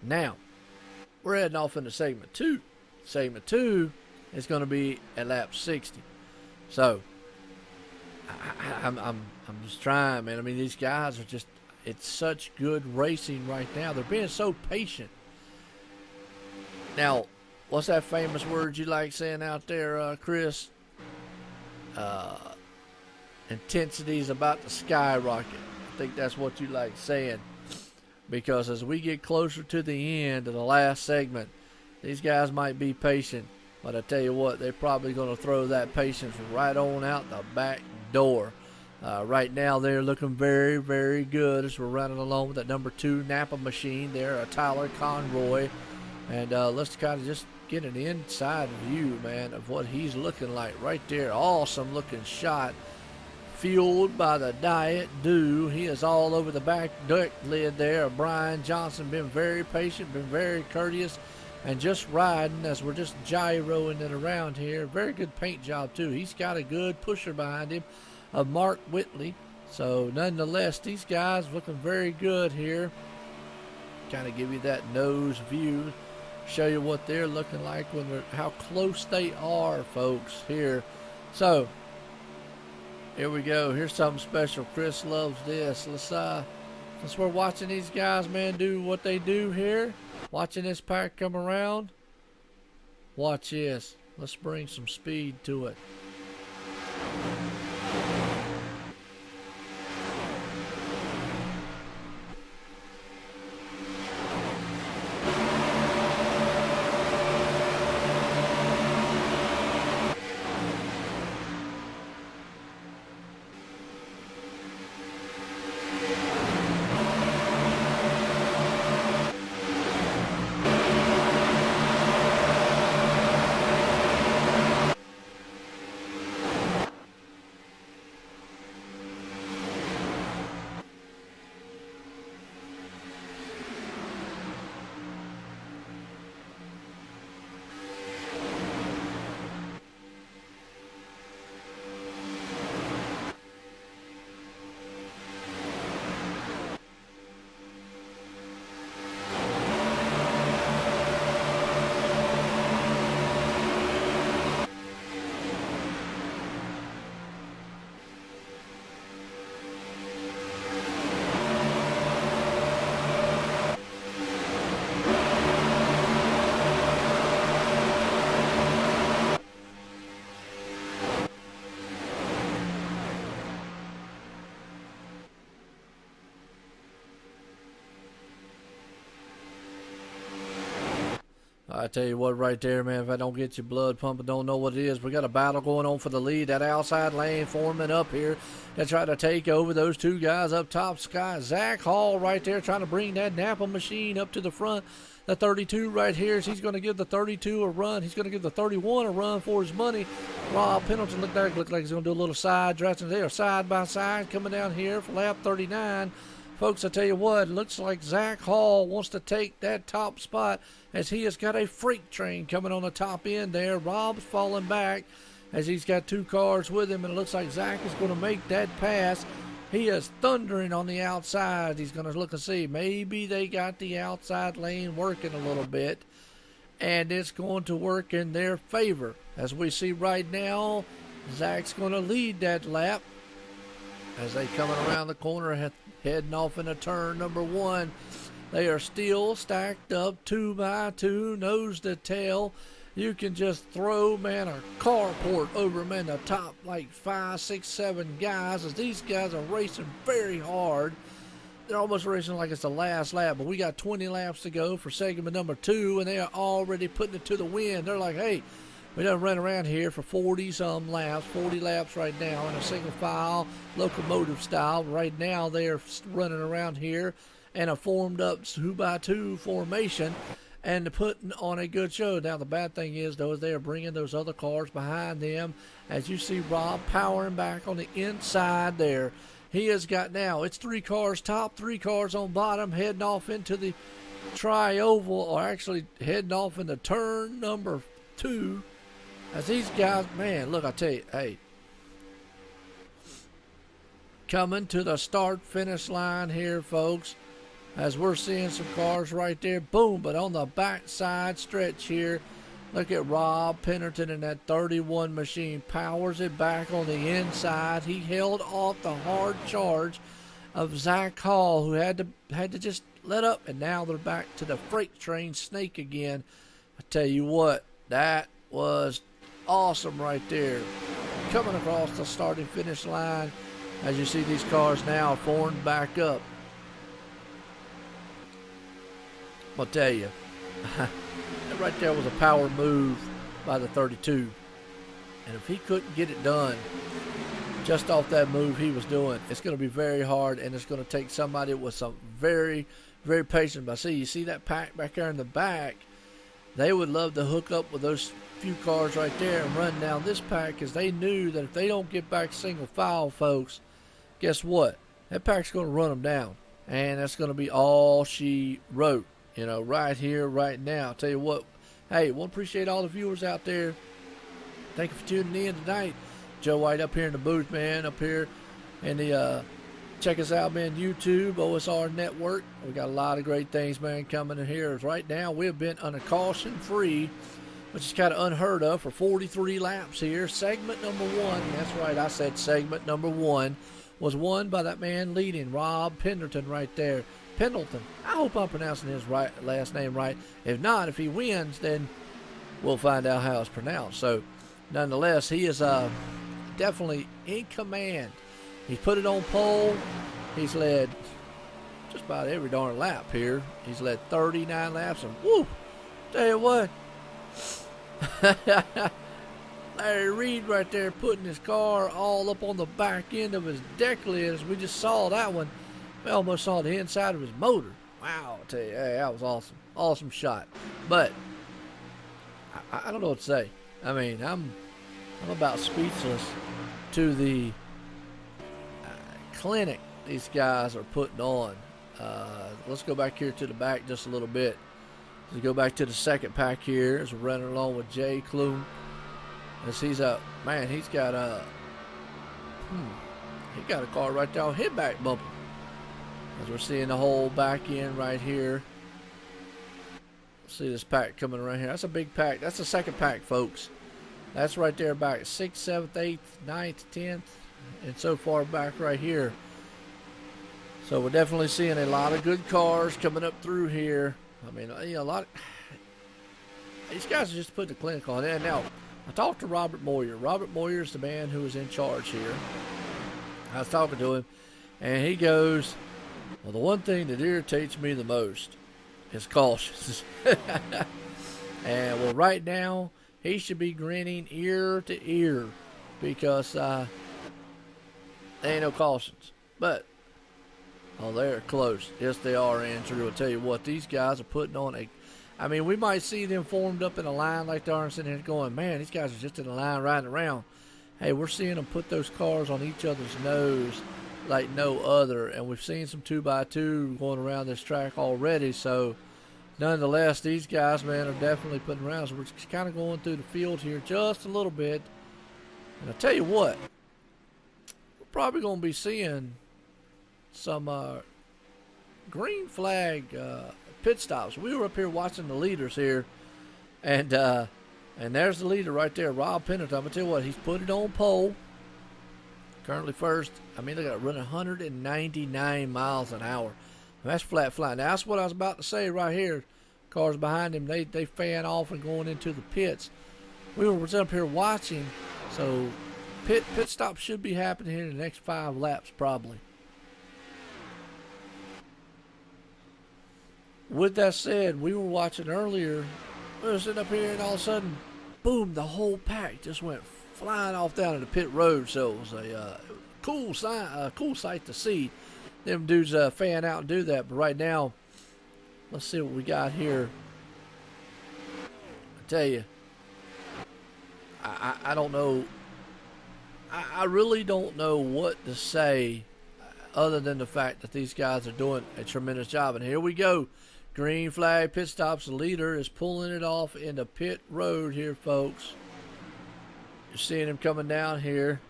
now, we're heading off into segment 2. Segment 2 is going to be at lap 60. So, I'm just trying, man. I mean, these guys are just, it's such good racing right now. They're being so patient. Now, what's that famous word you like saying out there, Chris? Intensity is about to skyrocket. I think that's what you like saying. Because as we get closer to the end of the last segment, these guys might be patient. But I tell you what, they're probably going to throw that patience right on out the back door. Right now, they're looking very, very good as we're running along with that number 2 Napa machine there, Tyler Conroy. And let's kind of just get an inside view, man, of what he's looking like right there. Awesome looking shot. Fueled by the Diet Dew. He is all over the back deck lid there. Brian Johnson been very patient, been very courteous, and just riding as we're just gyroing it around here. Very good paint job, too. He's got a good pusher behind him of Mark Whitley. So, nonetheless, these guys looking very good here. Kind of give you that nose view. Show you what they're looking like when they're, how close they are, folks, here. So, here we go. Here's something special. Chris loves this. Let's since we're watching these guys, man, do what they do here, watching this pack come around, watch this. Let's bring some speed to it. I tell you what right there, man, if I don't get your blood pumping, don't know what it is. We got a battle going on for the lead. That outside lane forming up here to try to take over those two guys up top. Zach Hall right there trying to bring that Napa machine up to the front. The 32 right here, he's going to give the 32 a run. He's going to give the 31 a run for his money. Rob Pendleton looked like he's going to do a little side dressing there, side by side coming down here for lap 39. Folks, I tell you what, looks like Zach Hall wants to take that top spot as he has got a freight train coming on the top end there. Rob's falling back as he's got two cars with him, and it looks like Zach is going to make that pass. He is thundering on the outside. He's going to look and see. Maybe they got the outside lane working a little bit, and it's going to work in their favor. As we see right now, Zach's going to lead that lap as they coming around the corner, heading off into turn number one. They are still stacked up 2 by 2, nose to tail, You can just throw, man, a carport over, man, the top like 5, 6, 7 guys, as these guys are racing very hard. They're almost racing like it's the last lap, but we got 20 laps to go for segment number 2, and they are already putting it to the wind. They're like, hey, we done run around here for 40-some laps, 40 laps right now in a single file, locomotive style. Right now they're running around here in a formed up 2x2 formation and putting on a good show. Now the bad thing is, though, is they are bringing those other cars behind them. As you see Rob powering back on the inside there. He has got now, it's 3 cars top, 3 cars on bottom, heading off into the tri-oval, or actually heading off into turn number 2. As these guys, man, look, I tell you, hey, coming to the start-finish line here, folks, as we're seeing some cars right there, boom, but on the backside stretch here, look at Rob Pennerton in that 31 machine, powers it back on the inside. He held off the hard charge of Zach Hall, who had to just let up, and now they're back to the freight train snake again. I tell you what, that was awesome right there. Coming across the starting finish line, as you see these cars now formed back up. I'll tell you, that right there was a power move by the 32. And if he couldn't get it done just off that move he was doing, it's going to be very hard, and it's going to take somebody with some very, very patient. But see, you see that pack back there in the back, they would love to hook up with those few cars right there and run down this pack, because they knew that if they don't get back single file, folks, guess what? That pack's going to run them down, and that's going to be all she wrote, you know, right here, right now. I'll tell you what, hey, we'll appreciate all the viewers out there. Thank you for tuning in tonight. Joe White up here in the booth, man, up here in the check us out, man, YouTube, OSR Network. We got a lot of great things, man, coming in here. As right now, we have been on a caution-free, which is kind of unheard of, for 43 laps here. Segment number 1, that's right, I said segment number 1, was won by that man leading, Rob Pendleton right there. Pendleton. I hope I'm pronouncing his last name right. If not, if he wins, then we'll find out how it's pronounced. So, nonetheless, he is definitely in command. He's put it on pole. He's led just about every darn lap here. He's led 39 laps, and woo, tell you what, Larry Reed right there putting his car all up on the back end of his deck lid. As we just saw that one, we almost saw the inside of his motor. Wow, I tell you, hey, that was awesome. Awesome shot. But I don't know what to say. I mean, I'm about speechless to the clinic these guys are putting on. Let's go back here to the back just a little bit. Let's go back to the second pack here as we're running along with Jay Klum. As he's man, he's got a car right there on his back bumper. As we're seeing the whole back end right here. See this pack coming around here. That's a big pack. That's the second pack, folks. That's right there back 6th, 7th, 8th, 9th, 10th, and so far back right here. So we're definitely seeing a lot of good cars coming up through here. I mean, you know, a lot of these guys are just putting the clinic on. And now, I talked to Robert Moyer. Robert Moyer is the man who is in charge here. I was talking to him, and he goes, well, the one thing that irritates me the most is cautions. And, well, right now, he should be grinning ear to ear because there ain't no cautions. But, oh, they're close. Yes, they are, Andrew. I'll tell you what, these guys are putting on a... I mean, we might see them formed up in a line like they are and sitting here going, man, these guys are just in a line riding around. Hey, we're seeing them put those cars on each other's nose like no other. And we've seen some 2x2 going around this track already. So, nonetheless, these guys, man, are definitely putting around. So we're just kind of going through the field here just a little bit. And I'll tell you what, we're probably going to be seeing some green flag pit stops. We were up here watching the leaders here, and there's the leader right there, Rob Pendleton. I'm going to tell you what, he's put it on pole. Currently first. I mean, they got running 199 miles an hour. And that's flat flying. Now, that's what I was about to say right here. cars behind him, they fan off and going into the pits. We were up here watching, so pit stop should be happening here in the next 5 laps probably. With that said, we were watching earlier. We were sitting up here, and all of a sudden, boom! The whole pack just went flying off down to the pit road. So it was a cool sight to see. Them dudes fan out and do that. But right now, let's see what we got here. I tell you, I don't know. I really don't know what to say other than the fact that these guys are doing a tremendous job. And here we go. Green flag pit stops. The leader is pulling it off into pit road here, folks. You're seeing him coming down here.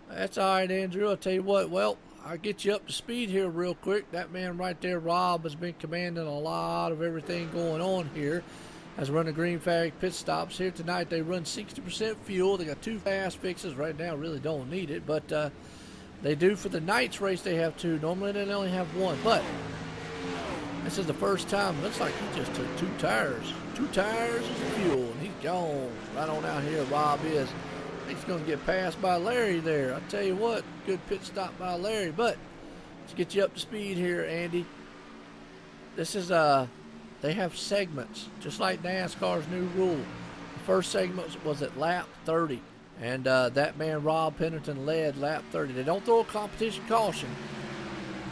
That's all right, Andrew. I'll tell you what. Well, I'll get you up to speed here real quick. That man right there, Rob, has been commanding a lot of everything going on here as we're running green flag pit stops here tonight. They run 60% fuel. They got 2 fast fixes right now. Really don't need it, but they do for the night's race. They have 2. Normally they only have 1, but this is the first time. Looks like he just took 2 tires. 2 tires of fuel, and he's gone right on out here. Rob is. He's going to get passed by Larry there. I tell you what, good pit stop by Larry. But let's get you up to speed here, Andy. This is they have segments, just like NASCAR's new rule. The first segment was at lap 30, and that man Rob Pennington led lap 30. They don't throw a competition caution,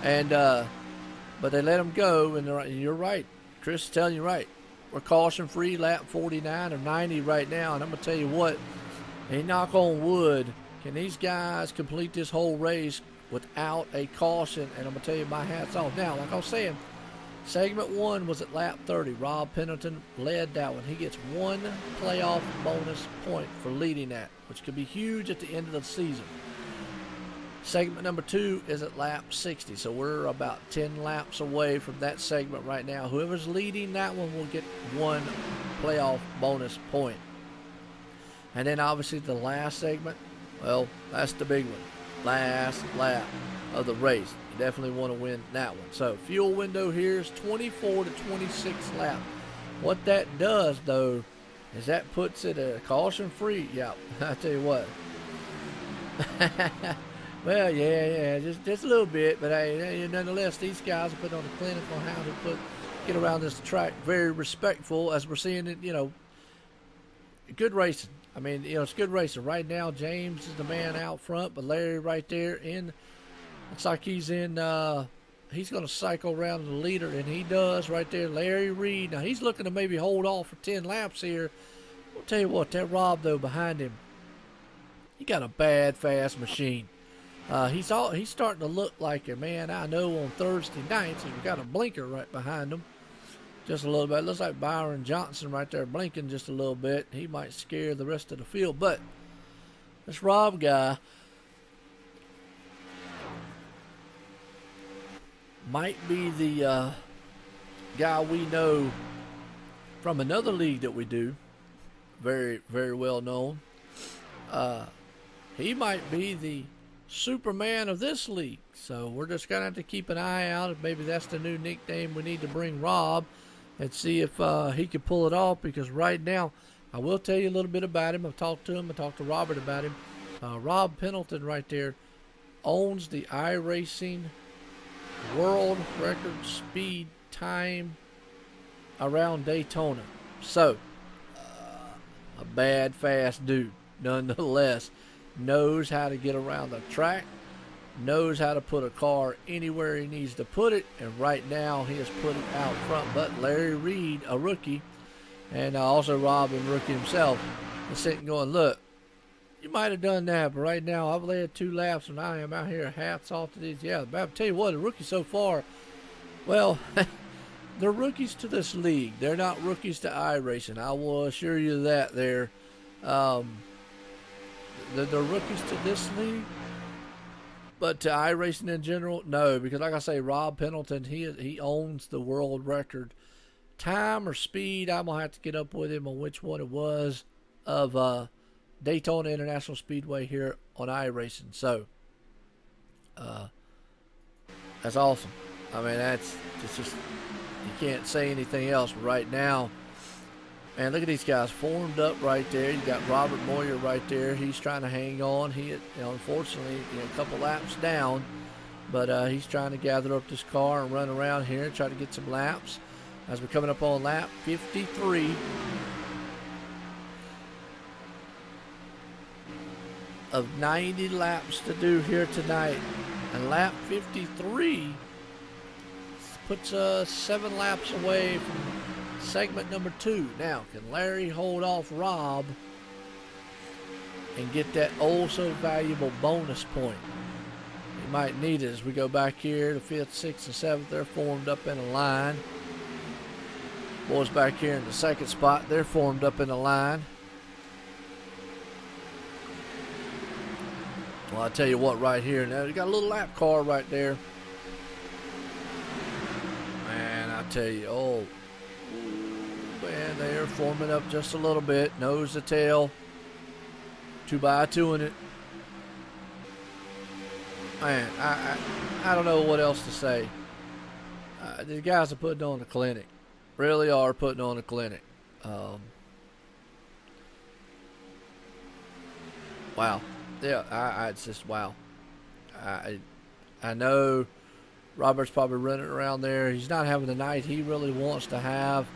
and but they let him go. And you're right, Chris is telling you right. We're caution free lap 49 or 90 right now, and I'm gonna tell you what. Hey, knock on wood, can these guys complete this whole race without a caution? And I'm going to tell you, my hat's off. Now, like I was saying, segment 1 was at lap 30. Rob Pennington led that one. He gets 1 playoff bonus point for leading that, which could be huge at the end of the season. Segment number 2 is at lap 60, so we're about 10 laps away from that segment right now. Whoever's leading that one will get 1 playoff bonus point. And then obviously the last segment, well, that's the big one. Last lap of the race. You definitely want to win that one. So fuel window here is 24 to 26 laps. What that does, though, is that puts it a caution free. Yeah, I tell you what. Well, yeah, just a little bit. But hey, nonetheless, these guys are putting on a clinic on how to get around this track. Very respectful, as we're seeing it, good racing. I mean, it's good racing. Right now, James is the man out front, but Larry right there looks like he's going to cycle around the leader, and he does right there. Larry Reed. Now, he's looking to maybe hold off for 10 laps here. I'll tell you what, that Rob, though, behind him, he got a bad, fast machine. He's starting to look like a man I know on Thursday nights. He's got a blinker right behind him. Just a little bit. Looks like Byron Johnson right there blinking just a little bit. He might scare the rest of the field. But this Rob guy might be the guy we know from another league that we do. Very, very well known. He might be the Superman of this league. So we're just going to have to keep an eye out. Maybe that's the new nickname we need to bring Rob. And see if he can pull it off, because right now, I will tell you a little bit about him. I've talked to him. I talked to Robert about him. Rob Pendleton right there owns the iRacing world record speed time around Daytona. So, a bad, fast dude, nonetheless, knows how to get around the track, knows how to put a car anywhere he needs to put it, and right now he has put it out front. But Larry Reed, a rookie, and also Rob, and rookie himself, is sitting going, look, you might have done that, but right now I've led 2 laps and I am out here. Hats off to these. Yeah, but I'll tell you what, the rookies so far, well, they're rookies to this league. They're not rookies to iRacing. I will assure you that they're rookies to this league. But to iRacing in general, no, because like I say, Rob Pendleton, he owns the world record time or speed. I'm gonna have to get up with him on which one it was of Daytona International Speedway here on iRacing. So that's awesome. I mean, it's just you can't say anything else. But right now, man, look at these guys formed up right there. You got Robert Moyer right there. He's trying to hang on. He, unfortunately, a couple laps down, but he's trying to gather up this car and run around here and try to get some laps. As we're coming up on lap 53 of 90 laps to do here tonight, and lap 53 puts us 7 laps away from segment number 2. Now, can Larry hold off Rob and get that oh so valuable bonus point? He might need it as we go back here. The 5th, 6th, and 7th, they're formed up in a line. Boys back here in the 2nd spot, they're formed up in a line. Well, I'll tell you what, right here now, you got a little lap car right there. Man, I tell you, oh, man, they are forming up just a little bit, nose to tail, 2x2 in it. Man, I don't know what else to say. These guys are putting on a clinic, really are putting on a clinic. Wow, yeah, it's just wow. I know Robert's probably running around there. He's not having the night he really wants to have,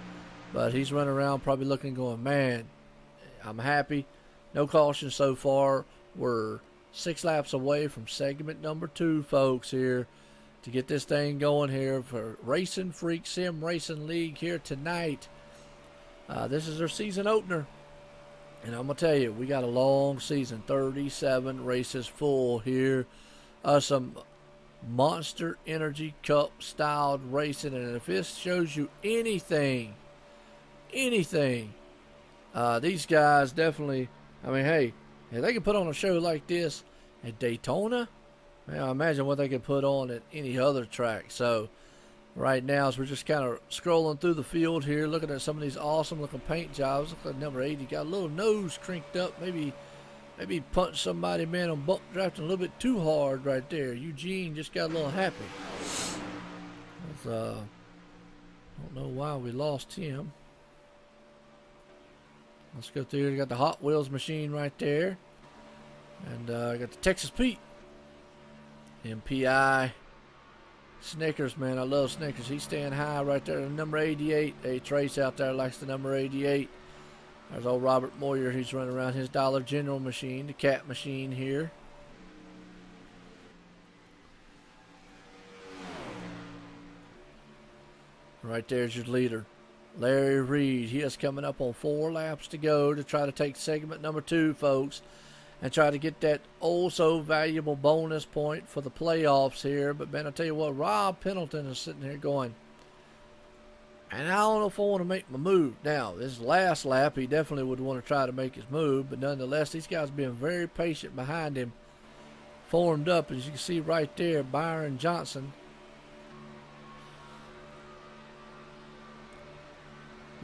but he's running around probably looking, going, man, I'm happy. No caution so far. We're 6 laps away from segment number 2, folks, here to get this thing going here for RacinFreeks Sim Racing League here tonight. This is their season opener. And I'm going to tell you, we got a long season, 37 races full here. Some Monster Energy Cup styled racing. And if this shows you anything, these guys definitely, I mean, hey, if they can put on a show like this at Daytona, man, I imagine what they can put on at any other track. So right now, as we're just kind of scrolling through the field here, looking at some of these awesome looking paint jobs. Look like number 80 got a little nose crinked up. Maybe punched somebody, man, on bump drafting a little bit too hard right there. Eugene just got a little happy. I don't know why we lost him. Let's go through here. You got the Hot Wheels machine right there. And I got the Texas Pete. MPI. Snickers, man. I love Snickers. He's staying high right there. The number 88. Hey, Trace out there likes the number 88. There's old Robert Moyer. He's running around his Dollar General machine, the cat machine here. Right there's your leader, Larry Reed. He is coming up on 4 laps to go to try to take segment number 2, folks, and try to get that oh so valuable bonus point for the playoffs here. But man, I tell you what, Rob Pendleton is sitting here going, and I don't know if I want to make my move. Now, this last lap, he definitely would want to try to make his move, but nonetheless, these guys being very patient behind him, formed up, as you can see right there, Byron Johnson.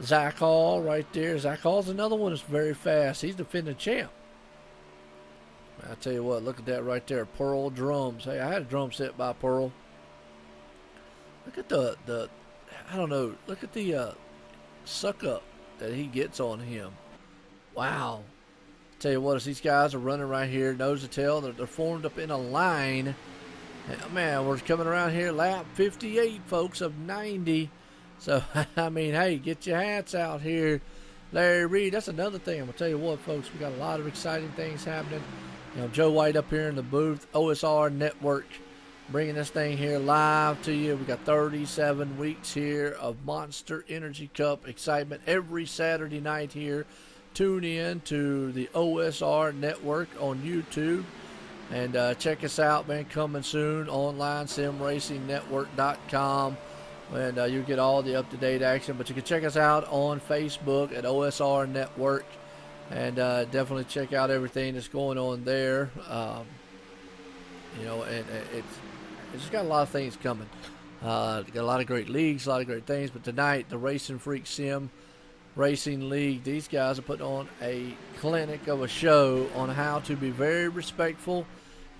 Zach Hall right there. Zach Hall's another one that's very fast. He's defending champ. I tell you what, look at that right there. Pearl drums. Hey, I had a drum set by Pearl. Look at the I don't know. Look at the suck up that he gets on him. Wow. Tell you what, as these guys are running right here, nose to tail, they're formed up in a line. And, man, we're coming around here, lap 58, folks, of 90. So, I mean, hey, get your hats out here. Larry Reed, that's another thing. I'm going to tell you what, folks, we got a lot of exciting things happening. You know, Joe White up here in the booth, OSR Network, bringing this thing here live to you. We got 37 weeks here of Monster Energy Cup excitement every Saturday night here. Tune in to the OSR Network on YouTube and check us out, man. Coming soon online, simracingnetwork.com, and you'll get all the up-to-date action. But you can check us out on Facebook at OSR Network, and definitely check out everything that's going on there. You know, and it's just got a lot of things coming. Got a lot of great leagues, a lot of great things. But tonight, the RacinFreeks Sim Racing League, these guys are putting on a clinic of a show on how to be very respectful,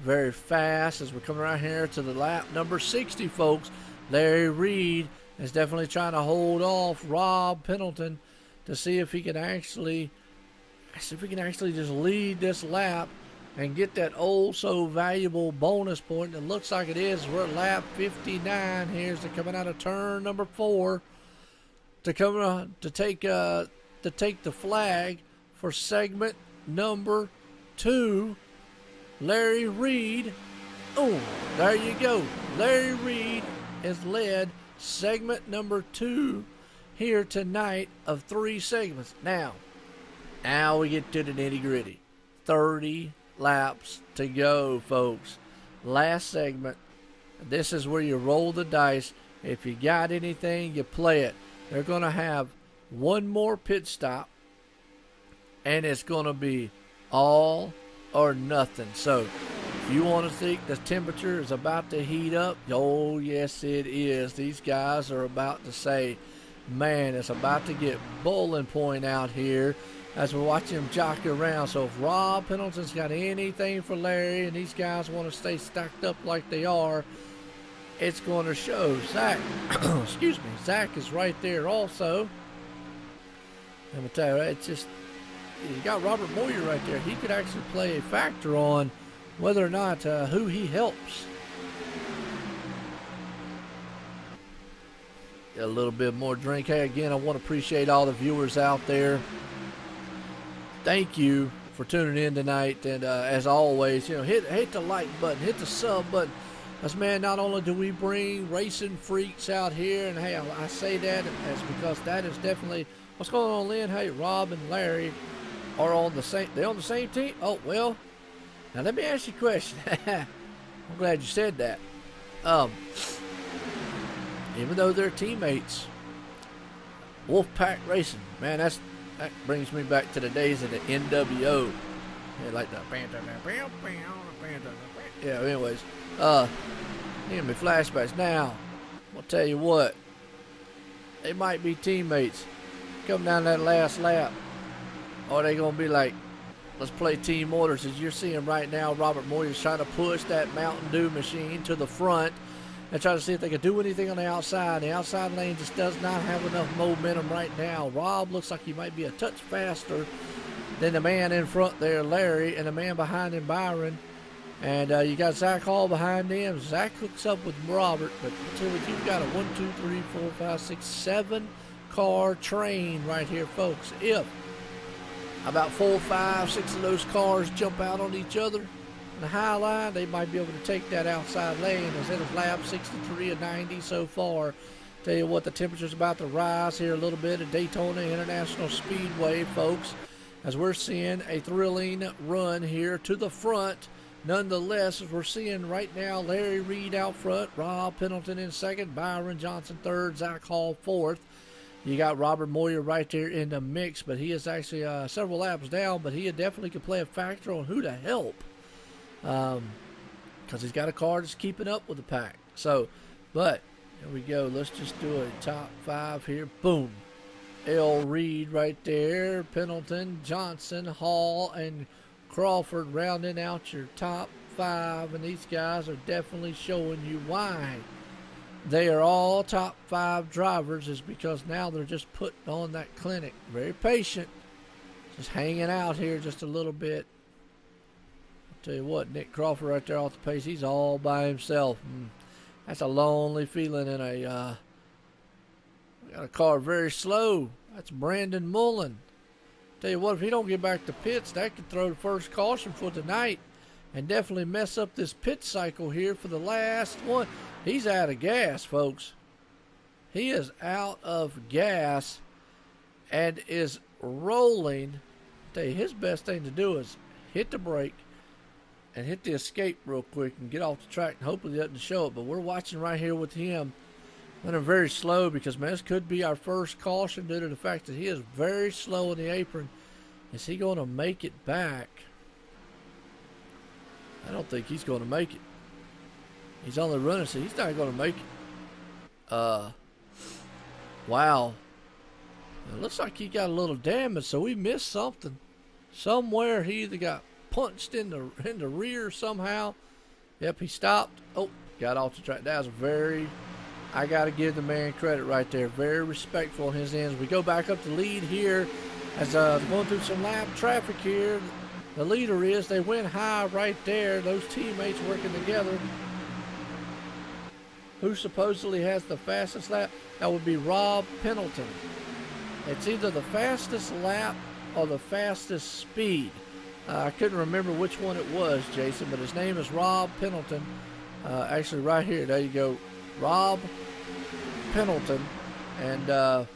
very fast, as we're coming around here to the lap number 60, folks. Larry Reed is definitely trying to hold off Rob Pendleton to see if he can actually just lead this lap and get that so valuable bonus point. It looks like it is. We're at lap 59 here as they're coming out of turn number 4 to take the flag for segment number 2. Larry Reed. Oh, there you go. Larry Reed has led segment number 2 here tonight of 3 segments. Now we get to the nitty-gritty. 30 laps to go, folks. Last segment. This is where you roll the dice. If you got anything, you play it. They're going to have one more pit stop, and it's going to be all or nothing. So if you want to think the temperature is about to heat up, oh yes it is. These guys are about to say, man, it's about to get boiling point out here as we're watching him jockey around. So if Rob Pendleton's got anything for Larry and these guys want to stay stacked up like they are, it's going to show. Zach, excuse me, Zach is right there also. Let me tell you, it's just, you got Robert Moyer right there. He could actually play a factor on whether or not who he helps. Get a little bit more drink. Hey, again, I want to appreciate all the viewers out there. Thank you for tuning in tonight, and as always, hit the like button, hit the sub button. Because, man, not only do we bring racing freaks out here, and hey, I say that as because that is definitely what's going on, Lynn. Hey, Rob and Larry are on the same team. Oh, well, now let me ask you a question. I'm glad you said that. Even though they're teammates, Wolfpack Racing, man, that brings me back to the days of the NWO. Yeah, like the yeah. Anyways, give me flashbacks. Now, I'll tell you what, they might be teammates. Come down that last lap, or they gonna be like, let's play team orders. As you're seeing right now, Robert Moyer's trying to push that Mountain Dew machine to the front and try to see if they can do anything on the outside. The outside lane just does not have enough momentum right now. Rob looks like he might be a touch faster than the man in front there, Larry, and the man behind him, Byron. And you got Zach Hall behind him. Zach hooks up with Robert, but until you've got a 1, 2, 3, 4, 5, 6, 7 car train right here, folks. If about 4, 5, 6 of those cars jump out on each other in the high line, they might be able to take that outside lane. Instead of lap 63 and 90 so far. Tell you what, the temperature's about to rise here a little bit at Daytona International Speedway, folks, as we're seeing a thrilling run here to the front. Nonetheless, as we're seeing right now, Larry Reed out front, Rob Pendleton in second, Byron Johnson third, Zach Hall fourth. You got Robert Moyer right there in the mix, but he is actually several laps down, but he definitely could play a factor on who to help, because he's got a car that's keeping up with the pack. So, but here we go. Let's just do a top 5 here. Boom. L. Reed right there, Pendleton, Johnson, Hall, and Crawford rounding out your top 5, and these guys are definitely showing you why they are all top 5 drivers, is because now they're just putting on that clinic. Very patient, just hanging out here just a little bit. I'll tell you what, Nick Crawford right there off the pace, he's all by himself. That's a lonely feeling in we got a car very slow. That's Brandon Mullen. Tell you what, if he don't get back to pits, that could throw the first caution for tonight and definitely mess up this pit cycle here for the last one. He's out of gas, folks. He is out of gas and is rolling. Tell you, his best thing to do is hit the brake and hit the escape real quick and get off the track, and hopefully he doesn't show it. But we're watching right here with him. Running very slow, because, man, this could be our first caution due to the fact that he is very slow in the apron. Is he going to make it back? I don't think he's going to make it. He's only running, so he's not going to make it. Wow. It looks like he got a little damage, so we missed something. Somewhere he either got punched in the rear somehow. Yep, he stopped. Oh, got off the track. That was a very I got to give the man credit right there. Very respectful on his ends. We go back up the lead here as going through some lap traffic here. The leader is, they went high right there. Those teammates working together. Who supposedly has the fastest lap? That would be Rob Pendleton. It's either the fastest lap or the fastest speed. I couldn't remember which one it was, Jason, but his name is Rob Pendleton. Actually, right here, there you go. Rob Pendleton. And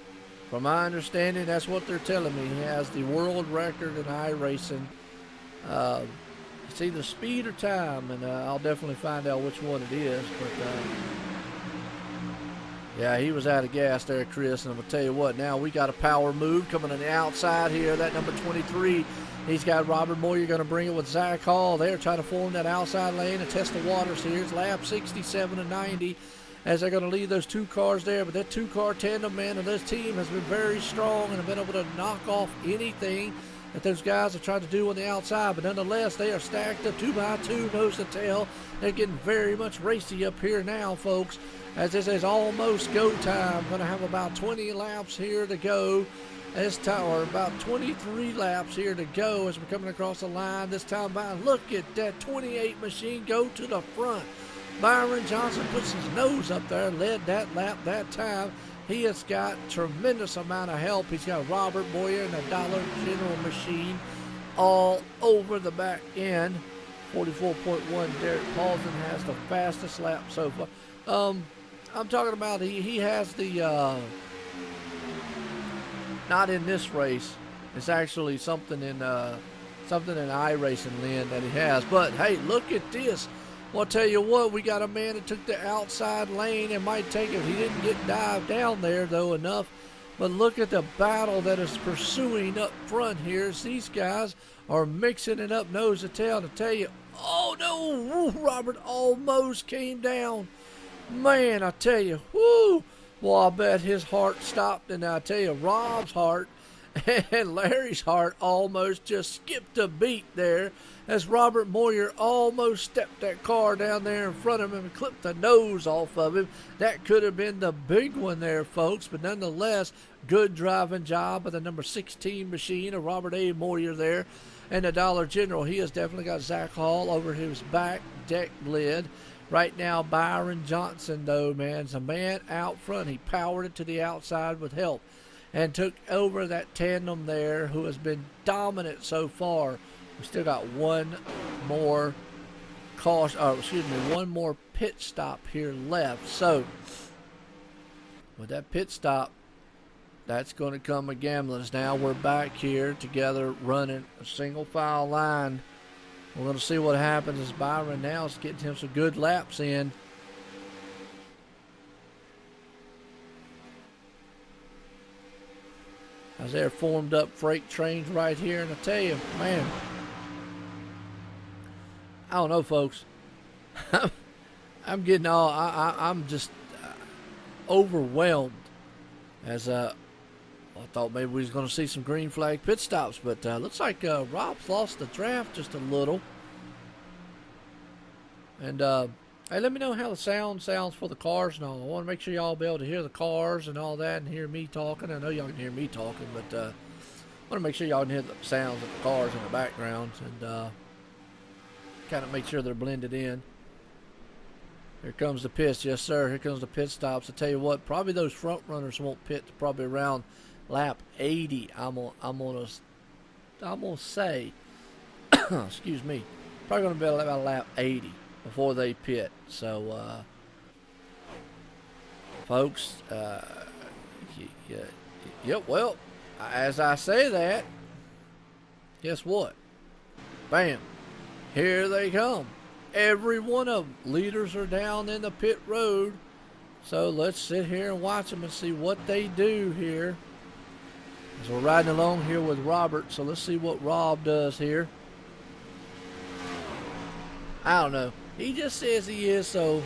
from my understanding, that's what they're telling me. He has the world record in iRacing. It's either speed or time, and I'll definitely find out which one it is. But yeah, he was out of gas there, Chris. And I'm going to tell you what, now we got a power move coming on the outside here. That number 23, he's got Robert Moyer going to bring it with Zach Hall. They're trying to form that outside lane and test the waters here. It's lap 67 and 90 as they're going to lead those two cars there. But that two-car tandem, man, of this team has been very strong and have been able to knock off anything that those guys are trying to do on the outside. But nonetheless, they are stacked up 2x2, nose to tail. They're getting very much racy up here now, folks, as this is almost go time. Going to have about 20 laps here to go. This time, or about 23 laps here to go as we're coming across the line this time by. Look at that 28 machine go to the front. Byron Johnson puts his nose up there, led that lap that time. He has got tremendous amount of help. He's got Robert Boyer and the Dollar General machine all over the back end. 44.1, Derek Paulson has the fastest lap so far. I'm talking about he has the, not in this race. It's actually something in iRacing, Lynn, that he has. But, hey, look at this. Well, I'll tell you what, we got a man that took the outside lane and might take it. He didn't get dived down there, though, enough. But look at the battle that is pursuing up front here. These guys are mixing it up nose to tail. To tell you, oh, no, Robert almost came down. Man, I tell you, whoo. Well, I bet his heart stopped. And I tell you, Rob's heart and Larry's heart almost just skipped a beat there as Robert Moyer almost stepped that car down there in front of him and clipped the nose off of him. That could have been the big one there, folks, but nonetheless, good driving job of the number 16 machine of Robert A. Moyer there. And the Dollar General, he has definitely got Zach Hall over his back deck lid. Right now, Byron Johnson, though, man, is a man out front. He powered it to the outside with help and took over that tandem there, who has been dominant so far. We still got one more one more pit stop here left. So with that pit stop, that's going to come a gambling. Now we're back here together running a single file line. We're going to see what happens as Byron now is getting him some good laps in. As they're formed up freight trains right here. And I tell you, man, I don't know, folks. I'm getting all, I'm just overwhelmed as I thought maybe we was going to see some green flag pit stops, but looks like Rob's lost the draft just a little. And hey, let me know how the sound sounds for the cars and all. I want to make sure y'all be able to hear the cars and all that and hear me talking. I know y'all can hear me talking, but I want to make sure y'all can hear the sounds of the cars in the background and kind of make sure they're blended in. Here comes the pits. Yes, sir. Here comes the pit stops. I tell you what, probably those front runners won't pit probably around lap 80. I'm gonna say, excuse me, probably gonna be about lap 80 before they pit. So, folks, yeah, well, as I say that, guess what? Bam, here they come. Every one of them. Leaders are down in the pit road. So let's sit here and watch them and see what they do here. As we're riding along here with Robert, so let's see what Rob does here. I don't know. He just says he is, so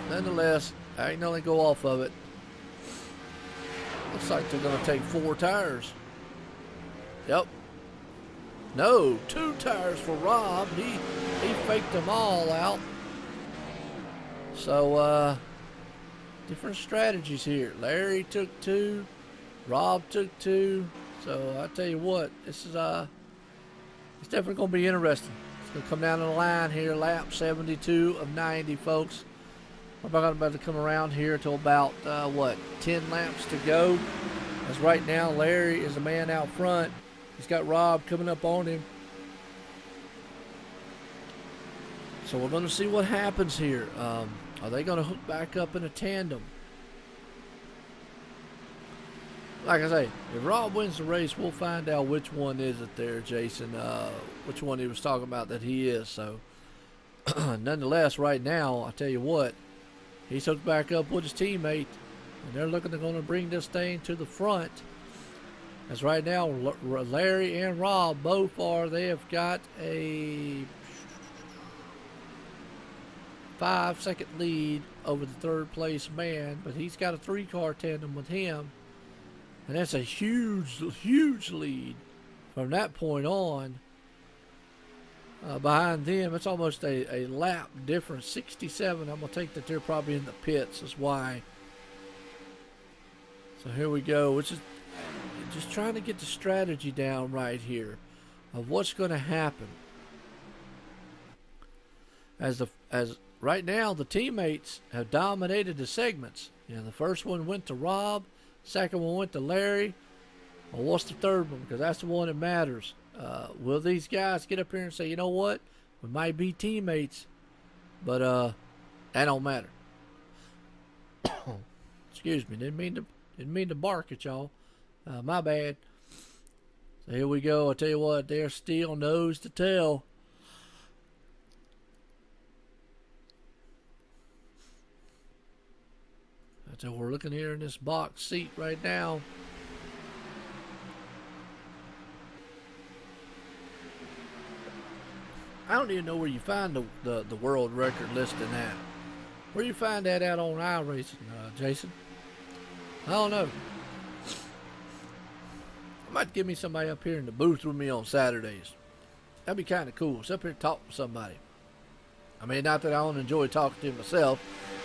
nonetheless, I can only go off of it. Looks like they're going to take 4 tires. Yep. No, 2 tires for Rob. He faked them all out. So, different strategies here. Larry took 2, Rob took 2. So I tell you what, this is it's definitely going to be interesting. It's going to come down the line here, lap 72 of 90, folks. We're about to come around here to about 10 laps to go. As right now, Larry is the man out front. He's got Rob coming up on him. So we're going to see what happens here. Are they going to hook back up in a tandem? Like I say, if Rob wins the race, we'll find out which one is it there, Jason. Which one he was talking about that he is. So, nonetheless, right now, I tell you what, he's hooked back up with his teammate, and they're looking to going to bring this thing to the front. As right now, Larry and Rob both are. They have got a 5-second lead over the third place man, but he's got a 3-car tandem with him. And that's a huge, huge lead from that point on. Behind them, it's almost a lap difference, 67. I'm going to take that they're probably in the pits. That's why. So here we go. Which is just trying to get the strategy down right here of what's going to happen. As right now, the teammates have dominated the segments. You know, the first one went to Rob. Second one went to Larry. Well, what's the third one? Because that's the one that matters. Will these guys get up here and say, you know what? We might be teammates, but that don't matter. Excuse me. Didn't mean to bark at y'all. My bad. So here we go. I tell you what, they're still nose to tail. So we're looking here in this box seat right now. I don't even know where you find the world record listing at. Where you find that out on iRacing, Jason? I don't know. I might give me somebody up here in the booth with me on Saturdays. That'd be kind of cool. Sit up here and talk to somebody. I mean, not that I don't enjoy talking to myself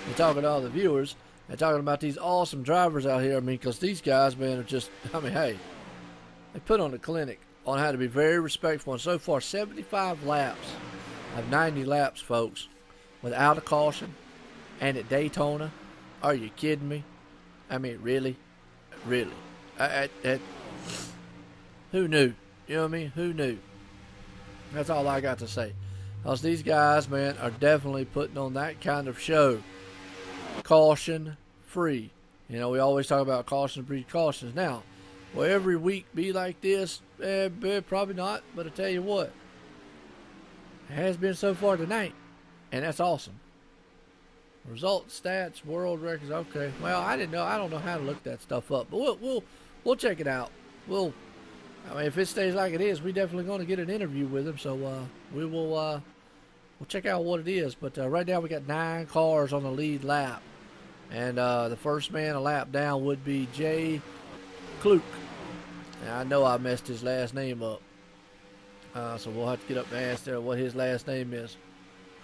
and talking to all the viewers. And talking about these awesome drivers out here. I mean, because these guys, man, are just, I mean, hey, they put on a clinic on how to be very respectful. And so far, 75 laps of 90 laps, folks, without a caution. And at Daytona, are you kidding me? I mean, really? Really? Who knew? You know what I mean? Who knew? That's all I got to say. Because these guys, man, are definitely putting on that kind of show. Caution free. You know, we always talk about caution free cautions. Now, will every week be like this? Probably not. But I tell you what, it has been so far tonight, and that's awesome. Results, stats, world records. Okay. Well, I didn't know. I don't know how to look that stuff up, but we'll check it out. I mean, if it stays like it is, we definitely going to get an interview with him. So we'll check out what it is. But right now we got 9 cars on the lead lap. And the first man a lap down would be Jay Kluk. And I know I messed his last name up. So we'll have to get up and ask there what his last name is.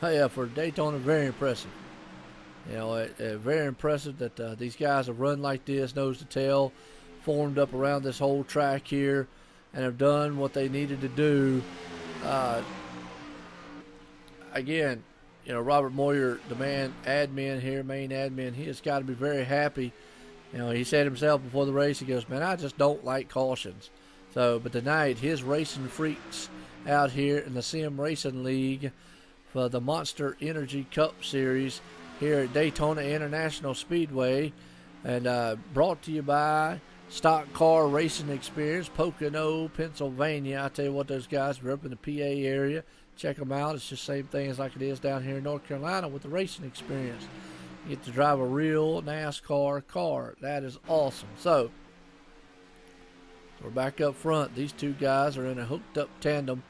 Yeah, for Daytona, very impressive. You know, very impressive that these guys have run like this, nose to tail, formed up around this whole track here, and have done what they needed to do. Again, you know, Robert Moyer, the main admin, he has got to be very happy. You know, he said himself before the race, he goes, man, I just don't like cautions. So, but tonight, his RacinFreeks out here in the Sim Racing League for the Monster Energy Cup Series here at Daytona International Speedway, and brought to you by Stock Car Racing Experience, Pocono, Pennsylvania. I tell you what, those guys are up in the PA area. Check them out. It's just the same thing as like it is down here in North Carolina with the racing experience. You get to drive a real NASCAR car. That is awesome. So, we're back up front. These two guys are in a hooked up tandem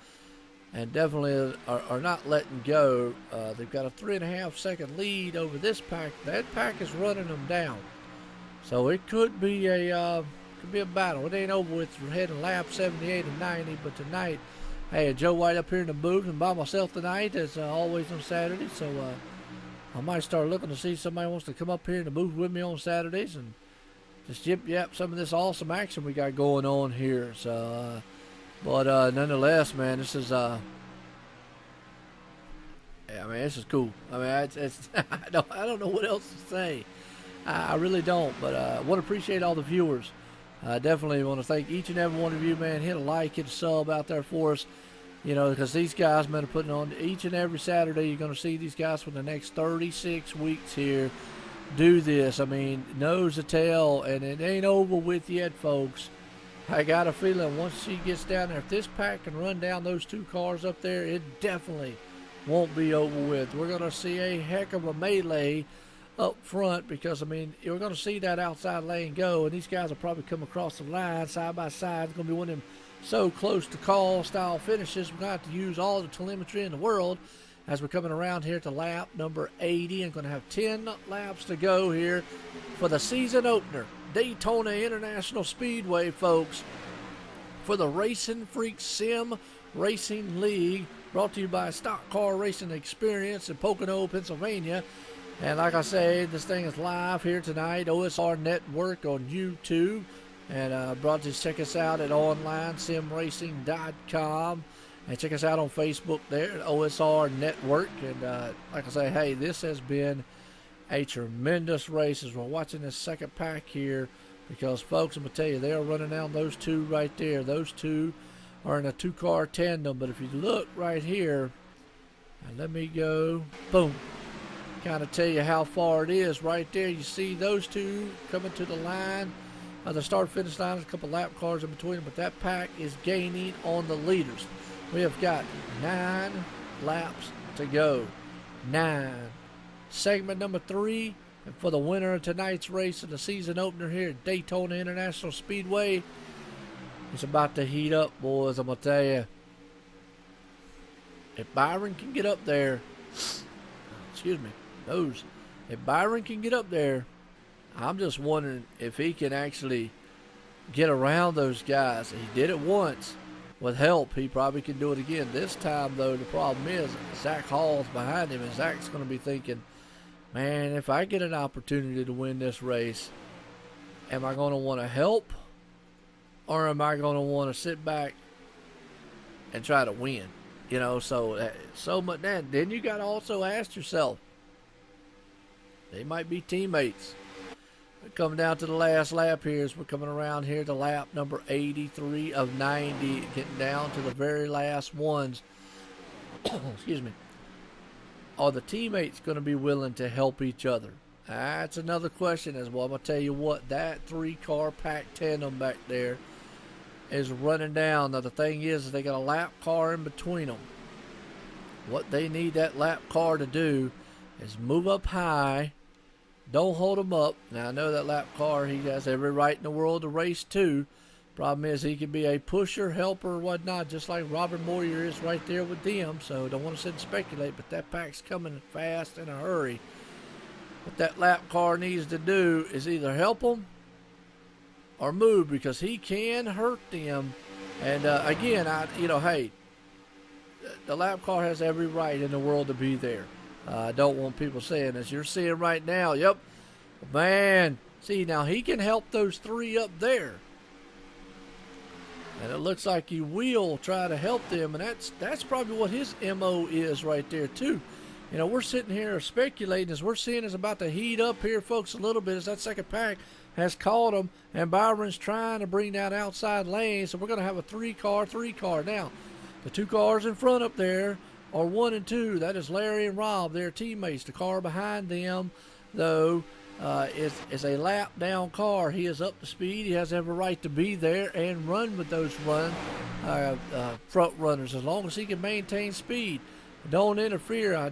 and definitely are not letting go. They've got a 3.5 second lead over this pack. That pack is running them down. So it could be a battle. It ain't over with. We're heading lap 78 and 90, but tonight, hey, Joe White up here in the booth and by myself tonight, as always on Saturday. So I might start looking to see if somebody wants to come up here in the booth with me on Saturdays and just yip some of this awesome action we got going on here. So, but nonetheless, man, this is yeah, I mean, this is cool. I mean, it's I don't know what else to say. I really don't. But I want to appreciate all the viewers. I definitely want to thank each and every one of you, man. Hit a like, hit a sub out there for us. You know, because these guys, man, are putting on each and every Saturday. You're going to see these guys for the next 36 weeks here do this. I mean, nose to tail, and it ain't over with yet, folks. I got a feeling once she gets down there, if this pack can run down those 2 cars up there, it definitely won't be over with. We're going to see a heck of a melee up front because, I mean, we're going to see that outside lane go, and these guys will probably come across the line side by side. It's going to be one of them so close to call style finishes. We're going to have to use all the telemetry in the world as we're coming around here to lap number 80 and going to have 10 laps to go here for the season opener. Daytona International Speedway, folks, for the RacinFreeks Sim Racing League, brought to you by Stock Car Racing Experience in Pocono, Pennsylvania. And like I say, this thing is live here tonight, OSR Network on YouTube. And brought to check us out at online simracing.com, and check us out on Facebook there at OSR Network. And like I say, hey, this has been a tremendous race as we're watching this second pack here, because folks, I'm gonna tell you, they're running down those 2 right there. Those 2 are in a 2-car tandem. But if you look right here, and let me go, boom, kind of tell you how far it is right there. You see those 2 coming to the line. The start-finish line is a couple lap cars in between them, but that pack is gaining on the leaders. We have got 9 laps to go. 9. Segment number 3, and for the winner of tonight's race of the season opener here at Daytona International Speedway, it's about to heat up, boys. I'm going to tell you, if Byron can get up there, excuse me, if Byron can get up there, I'm just wondering if he can actually get around those guys. He did it once with help. He probably can do it again. This time, though, the problem is Zach Hall's behind him, and Zach's going to be thinking, man, if I get an opportunity to win this race, am I going to want to help, or am I going to want to sit back and try to win? You know, so much. Then you got to also ask yourself, they might be teammates. Coming down to the last lap here as we're coming around here to lap number 83 of 90, getting down to the very last ones. Excuse me. Are the teammates going to be willing to help each other? That's another question as well. I'm going to tell you what, that 3-car pack tandem back there is running down. Now the thing is they got a lap car in between them. What they need that lap car to do is move up high. Don't hold him up. Now, I know that lap car, he has every right in the world to race too. Problem is he can be a pusher, helper, or whatnot, just like Robert Moyer is right there with them. So don't want to sit and speculate, but that pack's coming fast in a hurry. What that lap car needs to do is either help them or move, because he can hurt them. And again, hey, the lap car has every right in the world to be there. I don't want people saying, as you're seeing right now, yep, man, see, now he can help those 3 up there. And it looks like he will try to help them, and that's probably what his MO is right there, too. You know, we're sitting here speculating as we're seeing it's about to heat up here, folks, a little bit as that second pack has caught him, and Byron's trying to bring that outside lane, so we're going to have a 3-car. Now, the 2 cars in front up there are 1 and 2. That is Larry and Rob, their teammates. The car behind them, though, is a lap down car. He is up to speed. He has every right to be there and run with those front runners as long as he can maintain speed. Don't interfere.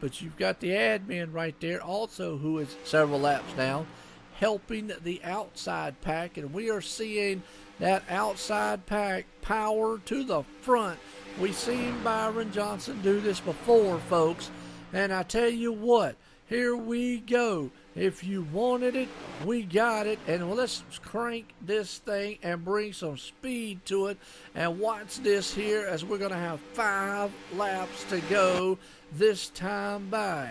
But you've got the admin right there also, who is several laps down, helping the outside pack, and we are seeing that outside pack power to the front. We've seen Byron Johnson do this before, folks, and I tell you what, here we go. If you wanted it, we got it, and let's crank this thing and bring some speed to it, and watch this here as we're going to have 5 laps to go this time by.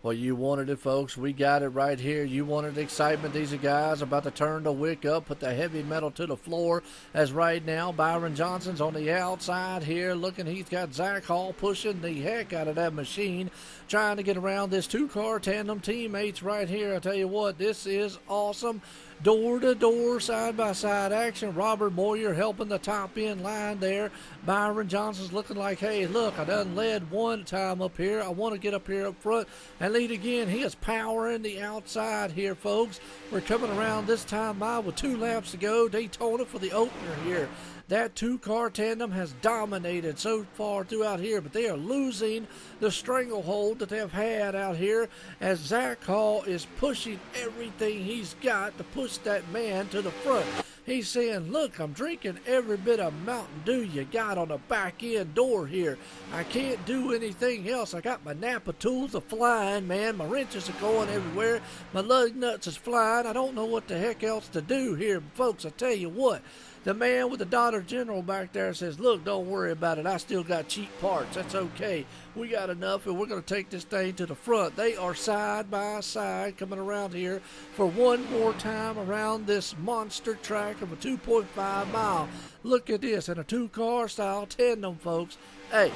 Well, you wanted it, folks. We got it right here. You wanted excitement. These are guys about to turn the wick up, put the heavy metal to the floor. As right now, Byron Johnson's on the outside here looking. He's got Zach Hall pushing the heck out of that machine, trying to get around this two-car tandem teammates right here. I tell you what, this is awesome. Door-to-door, side-by-side action. Robert Moyer helping the top-end line there. Byron Johnson's looking like, hey, look, I done led one time up here. I want to get up here up front and lead again. He is powering the outside here, folks. We're coming around this time by with 2 laps to go. Daytona for the opener here. That two-car tandem has dominated so far throughout here, but they are losing the stranglehold that they've had out here as Zach Hall is pushing everything he's got to push that man to the front. He's saying, look, I'm drinking every bit of Mountain Dew you got on the back end door here. I can't do anything else. I got my Napa tools are flying, man. My wrenches are going everywhere. My lug nuts is flying. I don't know what the heck else to do here. Folks, I tell you what. The man with the Dollar General back there says, look, don't worry about it. I still got cheap parts. That's okay. We got enough, and we're going to take this thing to the front. They are side by side coming around here for one more time around this monster track of a 2.5 mile. Look at this, in a two-car style tandem, folks. Hey,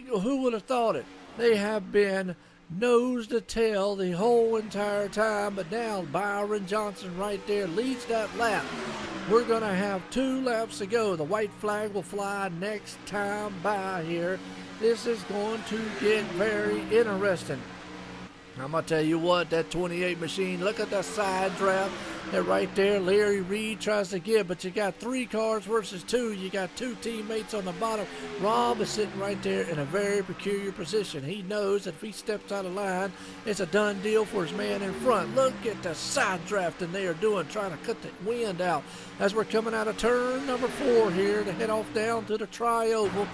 who would have thought it? They have been nose to tail the whole entire time, but now Byron Johnson right there leads that lap. We're going to have 2 laps to go. The white flag will fly next time by here. This is going to get very interesting. I'm going to tell you what, that 28 machine, look at that side draft. That right there, Larry Reed tries to get, but you got 3 cars versus 2. You got 2 teammates on the bottom. Rob is sitting right there in a very peculiar position. He knows that if he steps out of line, it's a done deal for his man in front. Look at the side drafting they are doing, trying to cut the wind out as we're coming out of turn number 4 here to head off down to the tri-oval.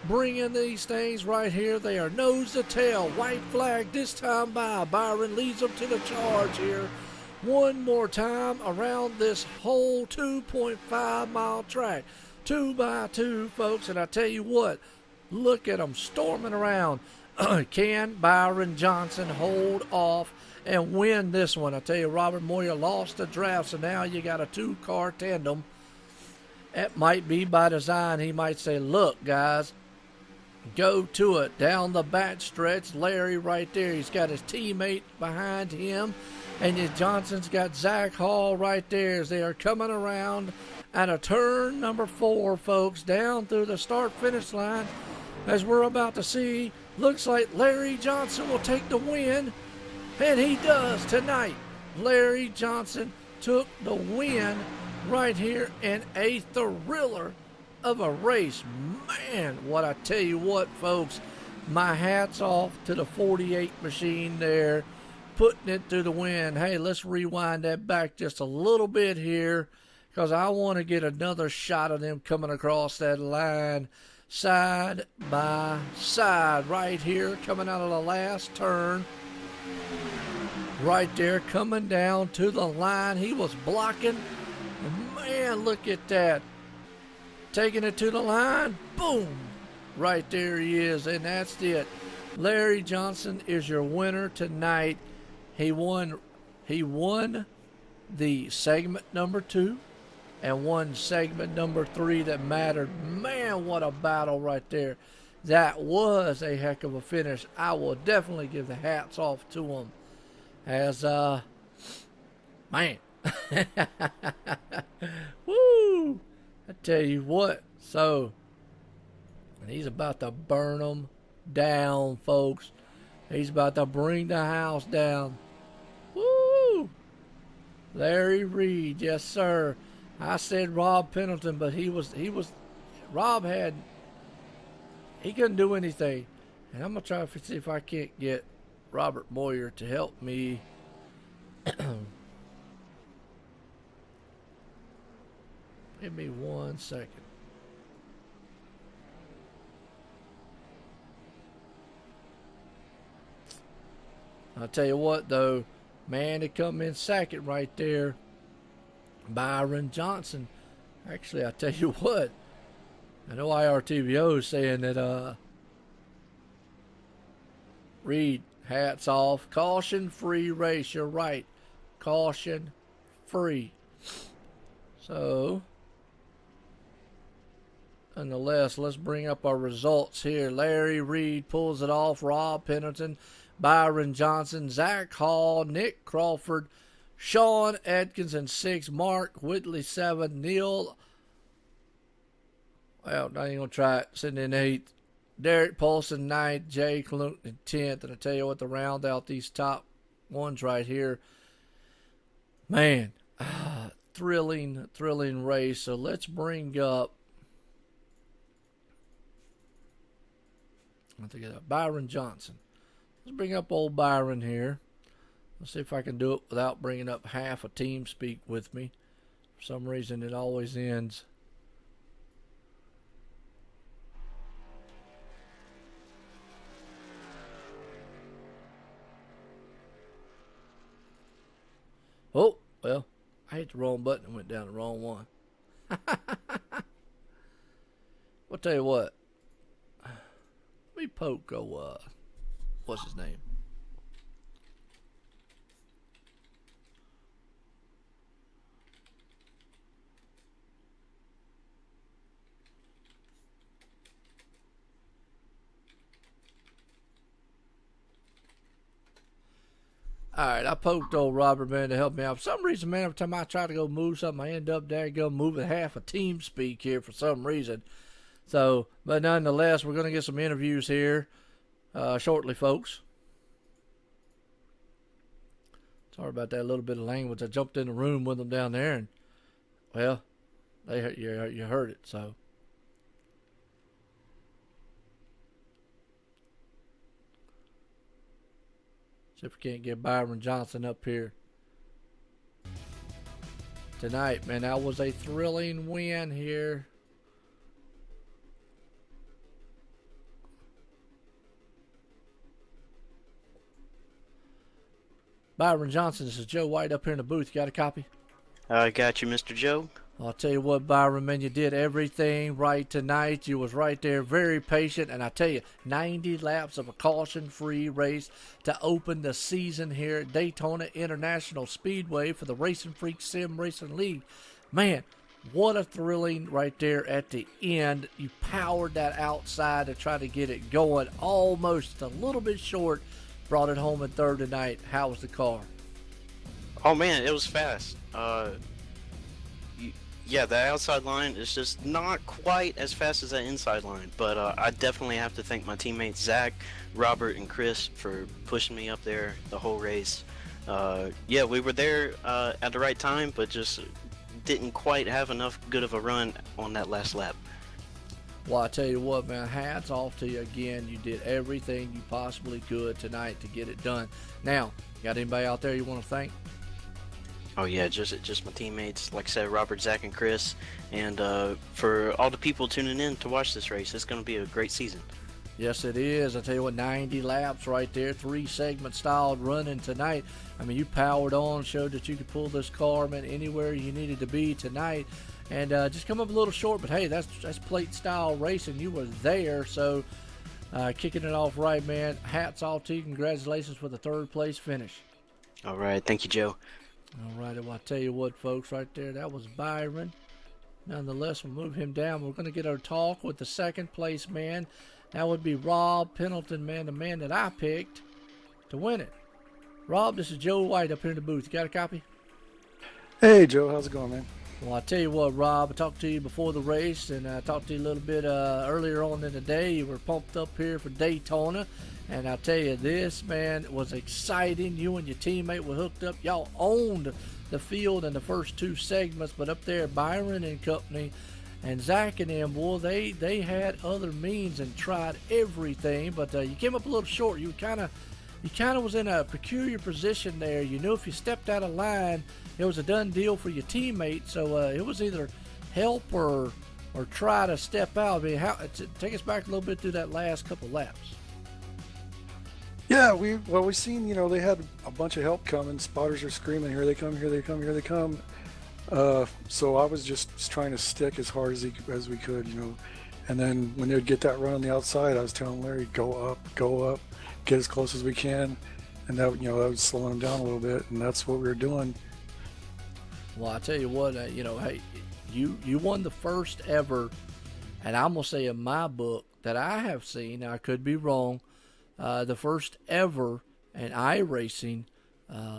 Bringing these things right here. They are nose to tail. White flag this time by. Byron leads them to the charge here. One more time around this whole 2.5 mile track. 2 by 2, folks. And I tell you what, look at them storming around. Can Byron Johnson hold off and win this one? I tell you, Robert Moyer lost the draft, so now you got a 2-car tandem. That might be by design. He might say, look, guys, go to it. Down the back stretch, Larry right there. He's got his teammate behind him. And Johnson's got Zach Hall right there as they are coming around at a turn number 4, folks, down through the start-finish line. As we're about to see, looks like Larry Johnson will take the win, and he does tonight. Larry Johnson took the win right here in a thriller of a race. Man, what I tell you what, folks, my hat's off to the 48 machine there, putting it through the wind. Hey, let's rewind that back just a little bit here because I want to get another shot of them coming across that line side by side right here, coming out of the last turn. Right there, coming down to the line. He was blocking. Man, look at that. Taking it to the line. Boom. Right there he is, and that's it. Larry Johnson is your winner tonight. He won the segment number 2 and won segment number 3 that mattered. Man, what a battle right there. That was a heck of a finish. I will definitely give the hats off to him. As, man. Woo! I tell you what. So, and he's about to burn them down, folks. He's about to bring the house down. Woo! Larry Reed, yes sir. I said Rob Pendleton, but he couldn't do anything. And I'm gonna try to see if I can't get Robert Moyer to help me. Give me 1 second. I'll tell you what, though, man, to come in second right there, Byron Johnson. Actually, I tell you what, I know IRTVO is saying that Reed Hats off. Caution-free race. You're right. Caution-free. So, nonetheless, let's bring up our results here. Larry Reed pulls it off. Rob Pendleton, Byron Johnson, Zach Hall, Nick Crawford, Sean Atkinson 6, Mark Whitley 7, Neil, well, not even going to try it, sitting in 8th, Derek Paulson 9th, Jay Clunton 10th, and I tell you what, to round out these top ones right here, man, thrilling race. So let's bring up, I think it's Byron Johnson. Let's bring up old Byron here. Let's see if I can do it without bringing up half a team speak with me. For some reason, it always ends. Oh, well, I hit the wrong button and went down the wrong one. I'll tell you what. Let me poke, what's his name? Alright, I poked old Robert, man, to help me out. For some reason, man, every time I try to go move something, I end up moving half a team speak here for some reason. So, but nonetheless, we're going to get some interviews here shortly, folks. Sorry about that little bit of language. I jumped in the room with them down there, and, well, you heard it, so. See if we can't get Byron Johnson up here tonight, man. That was a thrilling win here. Byron Johnson, this is Joe White up here in the booth. You got a copy? I got you, Mr. Joe. I'll tell you what, Byron, man, you did everything right tonight. You was right there, very patient. And I tell you, 90 laps of a caution-free race to open the season here at Daytona International Speedway for the RacinFreeks Sim Racing League. Man, what a thrilling right there at the end. You powered that outside to try to get it going. Almost a little bit short. Brought it home in third tonight. How was the car? Oh, man, it was fast. Yeah, the outside line is just not quite as fast as that inside line, but I definitely have to thank my teammates Zach, Robert, and Chris for pushing me up there the whole race. Yeah, we were there at the right time, but just didn't quite have enough good of a run on that last lap. Well, I tell you what, man, hats off to you again. You did everything you possibly could tonight to get it done. Now, got anybody out there you want to thank? Oh yeah, just my teammates, like I said, Robert, Zach, and Chris, and for all the people tuning in to watch this race. It's going to be a great season. Yes, it is. I tell you what, 90 laps right there, 3-segment styled running tonight. I mean, you powered on, showed that you could pull this car, man, anywhere you needed to be tonight, and just come up a little short. But hey, that's plate style racing. You were there, so kicking it off right, man. Hats off to you. Congratulations for the third place finish. All right, thank you, Joe. All right, well, I'll tell you what, folks, right there, that was Byron. Nonetheless, we'll move him down. We're going to get our talk with the second place man. That would be Rob Pendleton, man, the man that I picked to win it. Rob, this is Joe White up here in the booth. You got a copy? Hey, Joe. How's it going, man? Well, I'll tell you what, Rob, I talked to you before the race, and I talked to you a little bit earlier on in the day. You were pumped up here for Daytona. And I'll tell you, this, man, was exciting. You and your teammate were hooked up. Y'all owned the field in the first 2 segments, but up there, Byron and company and Zach and them, boy, they had other means and tried everything, but you came up a little short. You kind of was in a peculiar position there. You knew if you stepped out of line, it was a done deal for your teammate, so it was either help or try to step out. I mean, take us back a little bit through that last couple laps. Yeah, we seen, they had a bunch of help coming. Spotters are screaming, here they come, here they come, here they come. So I was just trying to stick as hard as we could, And then when they would get that run on the outside, I was telling Larry, go up, get as close as we can, and that that was slowing them down a little bit, and that's what we were doing. Well, I tell you what, hey, you won the first ever, and I'm gonna say in my book that I have seen. Now, I could be wrong. The first ever in iRacing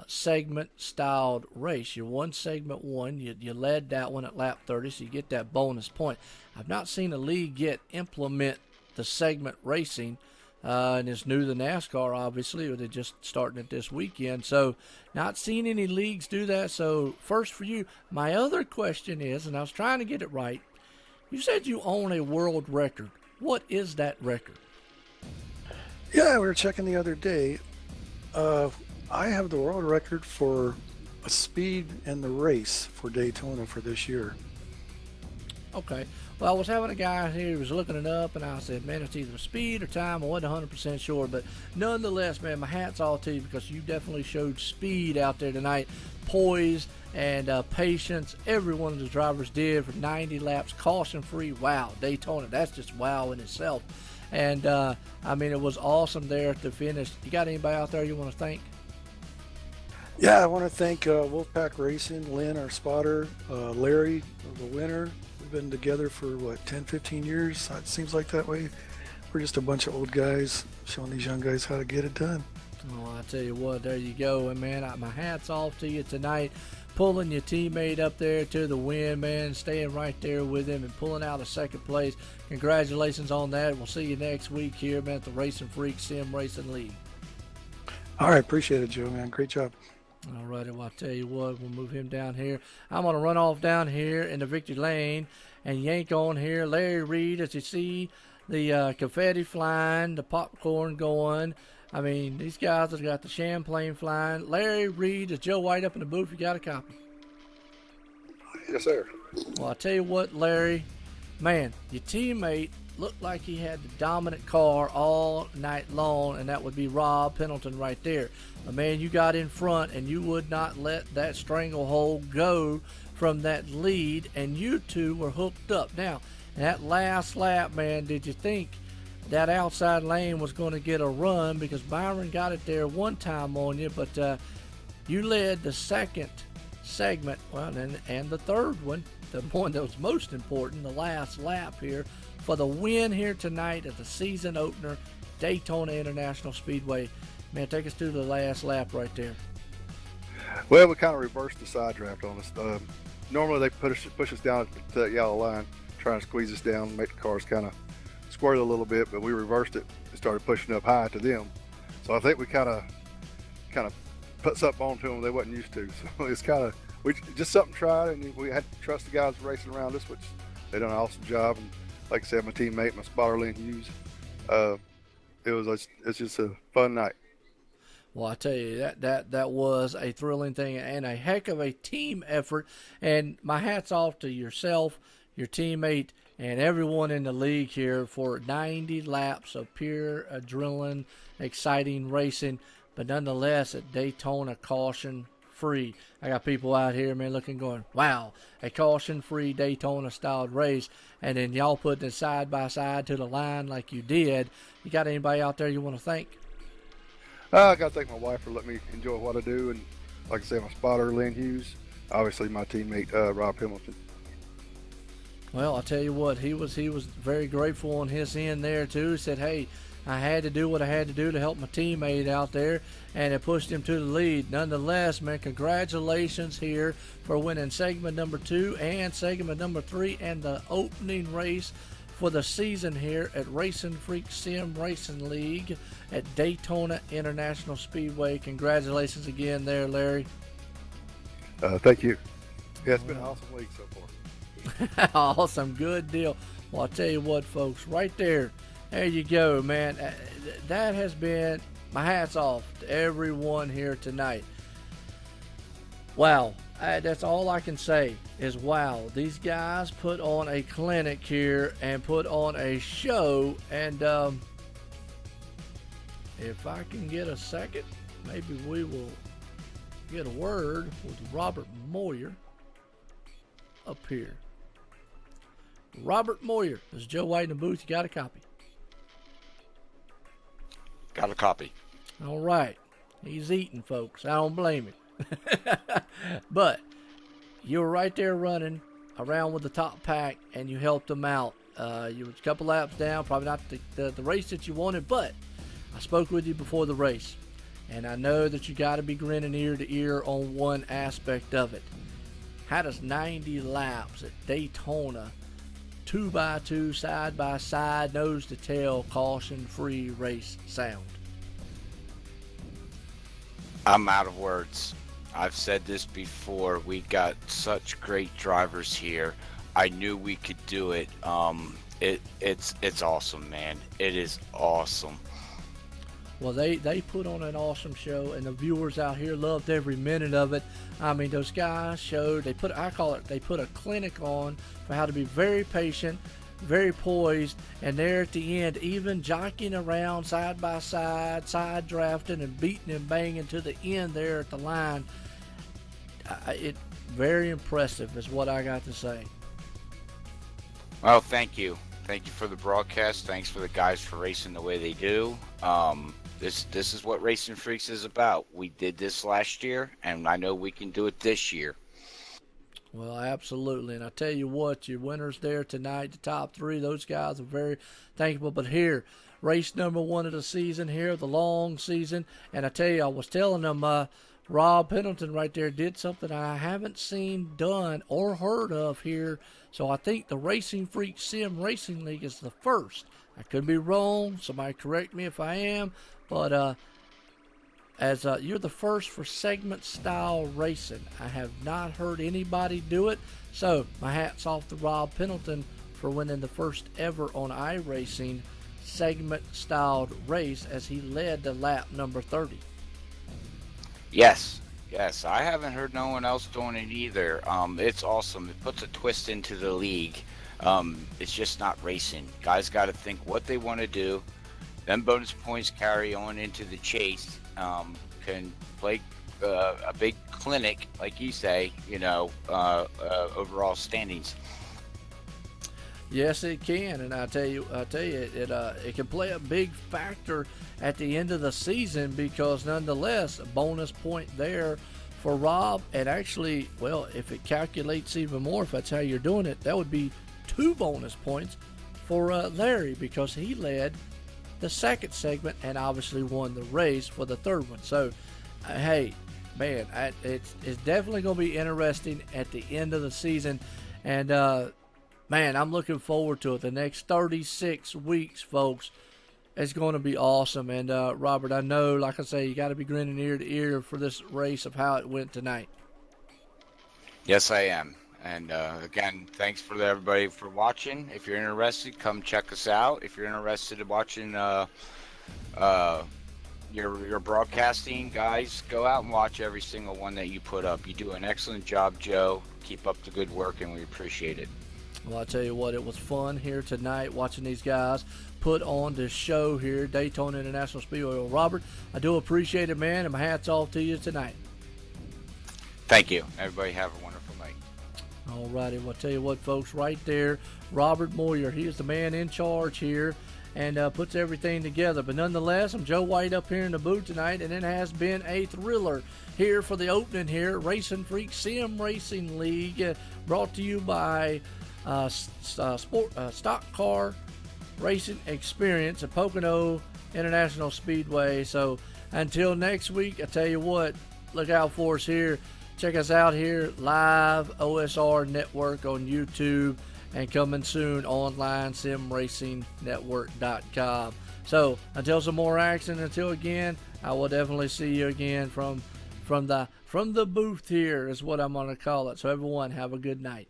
segment styled race. You won segment 1. You led that one at lap 30, so you get that bonus point. I've not seen a league yet implement the segment racing, and it's new to NASCAR, obviously, or they're just starting it this weekend. So, not seen any leagues do that. So, first for you, my other question is, and I was trying to get it right. You said you own a world record. What is that record? Yeah, we were checking the other day. I have the world record for a speed in the race for Daytona for this year. Okay. Well, I was having a guy here who was looking it up, and I said, man, it's either speed or time. I wasn't 100% sure, but nonetheless, man, my hat's off to you because you definitely showed speed out there tonight, poise and patience. Every one of the drivers did for 90 laps, caution-free. Wow, Daytona, that's just wow in itself. And, I mean, it was awesome there at the finish. You got anybody out there you want to thank? Yeah, I want to thank Wolfpack Racing, Lynn, our spotter, Larry, the winner. We've been together for, 10, 15 years? It seems like that way. We're just a bunch of old guys showing these young guys how to get it done. Oh, I tell you what, there you go. And, man, my hat's off to you tonight, pulling your teammate up there to the win, man, staying right there with him and pulling out a second place. Congratulations on that. We'll see you next week here, man, at the RacinFreeks Sim Racing League. All right, appreciate it, Joe, man. Great job. All righty, well, I'll tell you what, we'll move him down here. I'm going to run off down here in the victory lane and yank on here. Larry Reed, as you see, the confetti flying, the popcorn going. I mean, these guys have got the champagne flying. Larry Reed, is Joe White up in the booth? You got a copy? Yes, sir. Well, I'll tell you what, Larry, man, your teammate looked like he had the dominant car all night long, and that would be Rob Pendleton right there. But, man, you got in front, and you would not let that stranglehold go from that lead, and you two were hooked up. Now, in that last lap, man, did you think that outside lane was going to get a run? Because Byron got it there one time on you, but you led the second segment, well, and the third one, the one that was most important, the last lap here, for the win here tonight at the season opener, Daytona International Speedway. Man, take us through the last lap right there. Well, we kind of reversed the side draft on us. Normally they push us down to that yellow line, trying to squeeze us down, make the cars kind of squirrel a little bit, but we reversed it and started pushing up high to them. So I think we kind of put something on to them they wasn't used to. So it's we just something tried, and we had to trust the guys racing around us, which they done an awesome job. And like I said, my teammate, my spotter, Lynn Hughes, it's just a fun night. Well, I tell you, that was a thrilling thing and a heck of a team effort. And my hat's off to yourself, your teammate, and everyone in the league here for 90 laps of pure adrenaline, exciting racing. But nonetheless, at Daytona, caution-free. I got people out here, man, going, wow, a caution-free Daytona-styled race. And then y'all putting it side by side to the line like you did. You got anybody out there you want to thank? I got to thank my wife for letting me enjoy what I do. And like I said, my spotter, Lynn Hughes. Obviously, my teammate, Rob Hamilton. Well, I'll tell you what, he was very grateful on his end there, too. He said, hey, I had to do what I had to do to help my teammate out there, and it pushed him to the lead. Nonetheless, man, congratulations here for winning segment number 2 and segment number 3 and the opening race for the season here at RacinFreeks Sim Racing League at Daytona International Speedway. Congratulations again there, Larry. Thank you. Yeah, it's been an awesome week so far. Awesome, good deal. Well, I'll tell you what, folks, right there you go, man. That has been my hat's off to everyone here tonight. Wow, that's all I can say is wow. These guys put on a clinic here and put on a show, and if I can get a second, maybe we will get a word with Robert Moyer up here. Robert Moyer, this is Joe White in the booth. You got a copy? Got a copy. All right. He's eating, folks. I don't blame him. But you were right there running around with the top pack, and you helped them out. You were a couple laps down, probably not the race that you wanted, but I spoke with you before the race, and I know that you got to be grinning ear to ear on one aspect of it. How does 90 laps at Daytona, 2x2, side by side, nose to tail, caution-free race sound? I'm out of words. I've said this before. We got such great drivers here. I knew we could do it. It's awesome, man. It is awesome. Well, they put on an awesome show, and the viewers out here loved every minute of it. I mean, those guys showed, they put a clinic on for how to be very patient, very poised, and there at the end, even jockeying around side by side, side drafting and beating and banging to the end there at the line. It very impressive is what I got to say. Well, thank you. Thank you for the broadcast. Thanks for the guys for racing the way they do. This is what Racing Freaks is about. We did this last year, and I know we can do it this year. Well, absolutely. And I tell you what, your winners there tonight, the top three, those guys are very thankful. But here, race number 1 of the season here, the long season. And I tell you, I was telling them, Rob Pendleton right there did something I haven't seen done or heard of here. So I think the RacinFreeks Sim Racing League is the first. I could be wrong. Somebody correct me if I am. But as you're the first for segment style racing. I have not heard anybody do it. So my hat's off to Rob Pendleton for winning the first ever on iRacing segment styled race as he led the lap number 30. Yes, I haven't heard no one else doing it either. It's awesome. It puts a twist into the league. It's just not racing. Guys got to think what they want to do. Then bonus points carry on into the chase. Can play a big clinic, like you say, overall standings. Yes, it can, and I tell you, it can play a big factor at the end of the season because, nonetheless, a bonus point there for Rob, and actually, well, if it calculates even more, if that's how you're doing it, that would be 2 bonus points for Larry because he led the second segment and obviously won the race for the third one. So, hey, man, it's definitely going to be interesting at the end of the season, and man, I'm looking forward to it. The next 36 weeks, folks, is going to be awesome. And, Robert, I know, like I say, you got to be grinning ear to ear for this race of how it went tonight. Yes, I am. And, again, thanks for everybody for watching. If you're interested, come check us out. If you're interested in watching your broadcasting, guys, go out and watch every single one that you put up. You do an excellent job, Joe. Keep up the good work, and we appreciate it. Well, I tell you what, it was fun here tonight watching these guys put on this show here, Daytona International Speedway. Well, Robert, I do appreciate it, man, and my hat's off to you tonight. Thank you. Everybody have a wonderful night. All righty. Well, I'll tell you what, folks, right there, Robert Moyer, he is the man in charge here and puts everything together. But nonetheless, I'm Joe White up here in the booth tonight, and it has been a thriller here for the opening here, RacinFreeks Sim Racing League, brought to you by Stock Car Racing Experience at Pocono International Speedway. So until next week, I tell you what, look out for us here. Check us out here live OSR Network on YouTube and coming soon online simracingnetwork.com. So until some more action, until again, I will definitely see you again from the booth here is what I'm going to call it. So everyone, have a good night.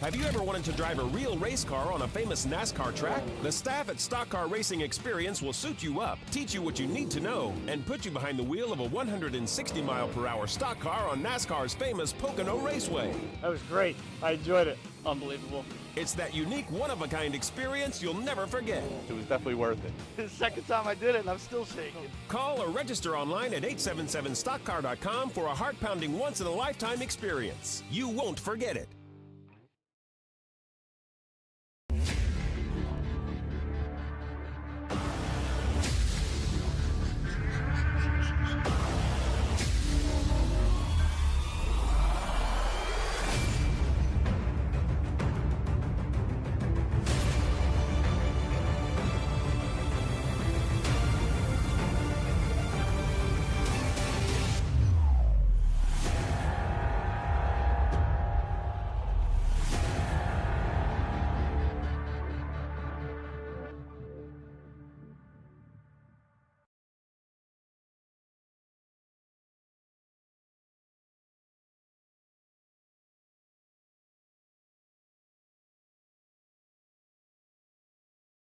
Have you ever wanted to drive a real race car on a famous NASCAR track? The staff at Stock Car Racing Experience will suit you up, teach you what you need to know, and put you behind the wheel of a 160-mile-per-hour stock car on NASCAR's famous Pocono Raceway. That was great. I enjoyed it. Unbelievable. It's that unique, one-of-a-kind experience you'll never forget. It was definitely worth it. The second time I did it, and I'm still shaking. Call or register online at 877stockcar.com for a heart-pounding, once-in-a-lifetime experience. You won't forget it.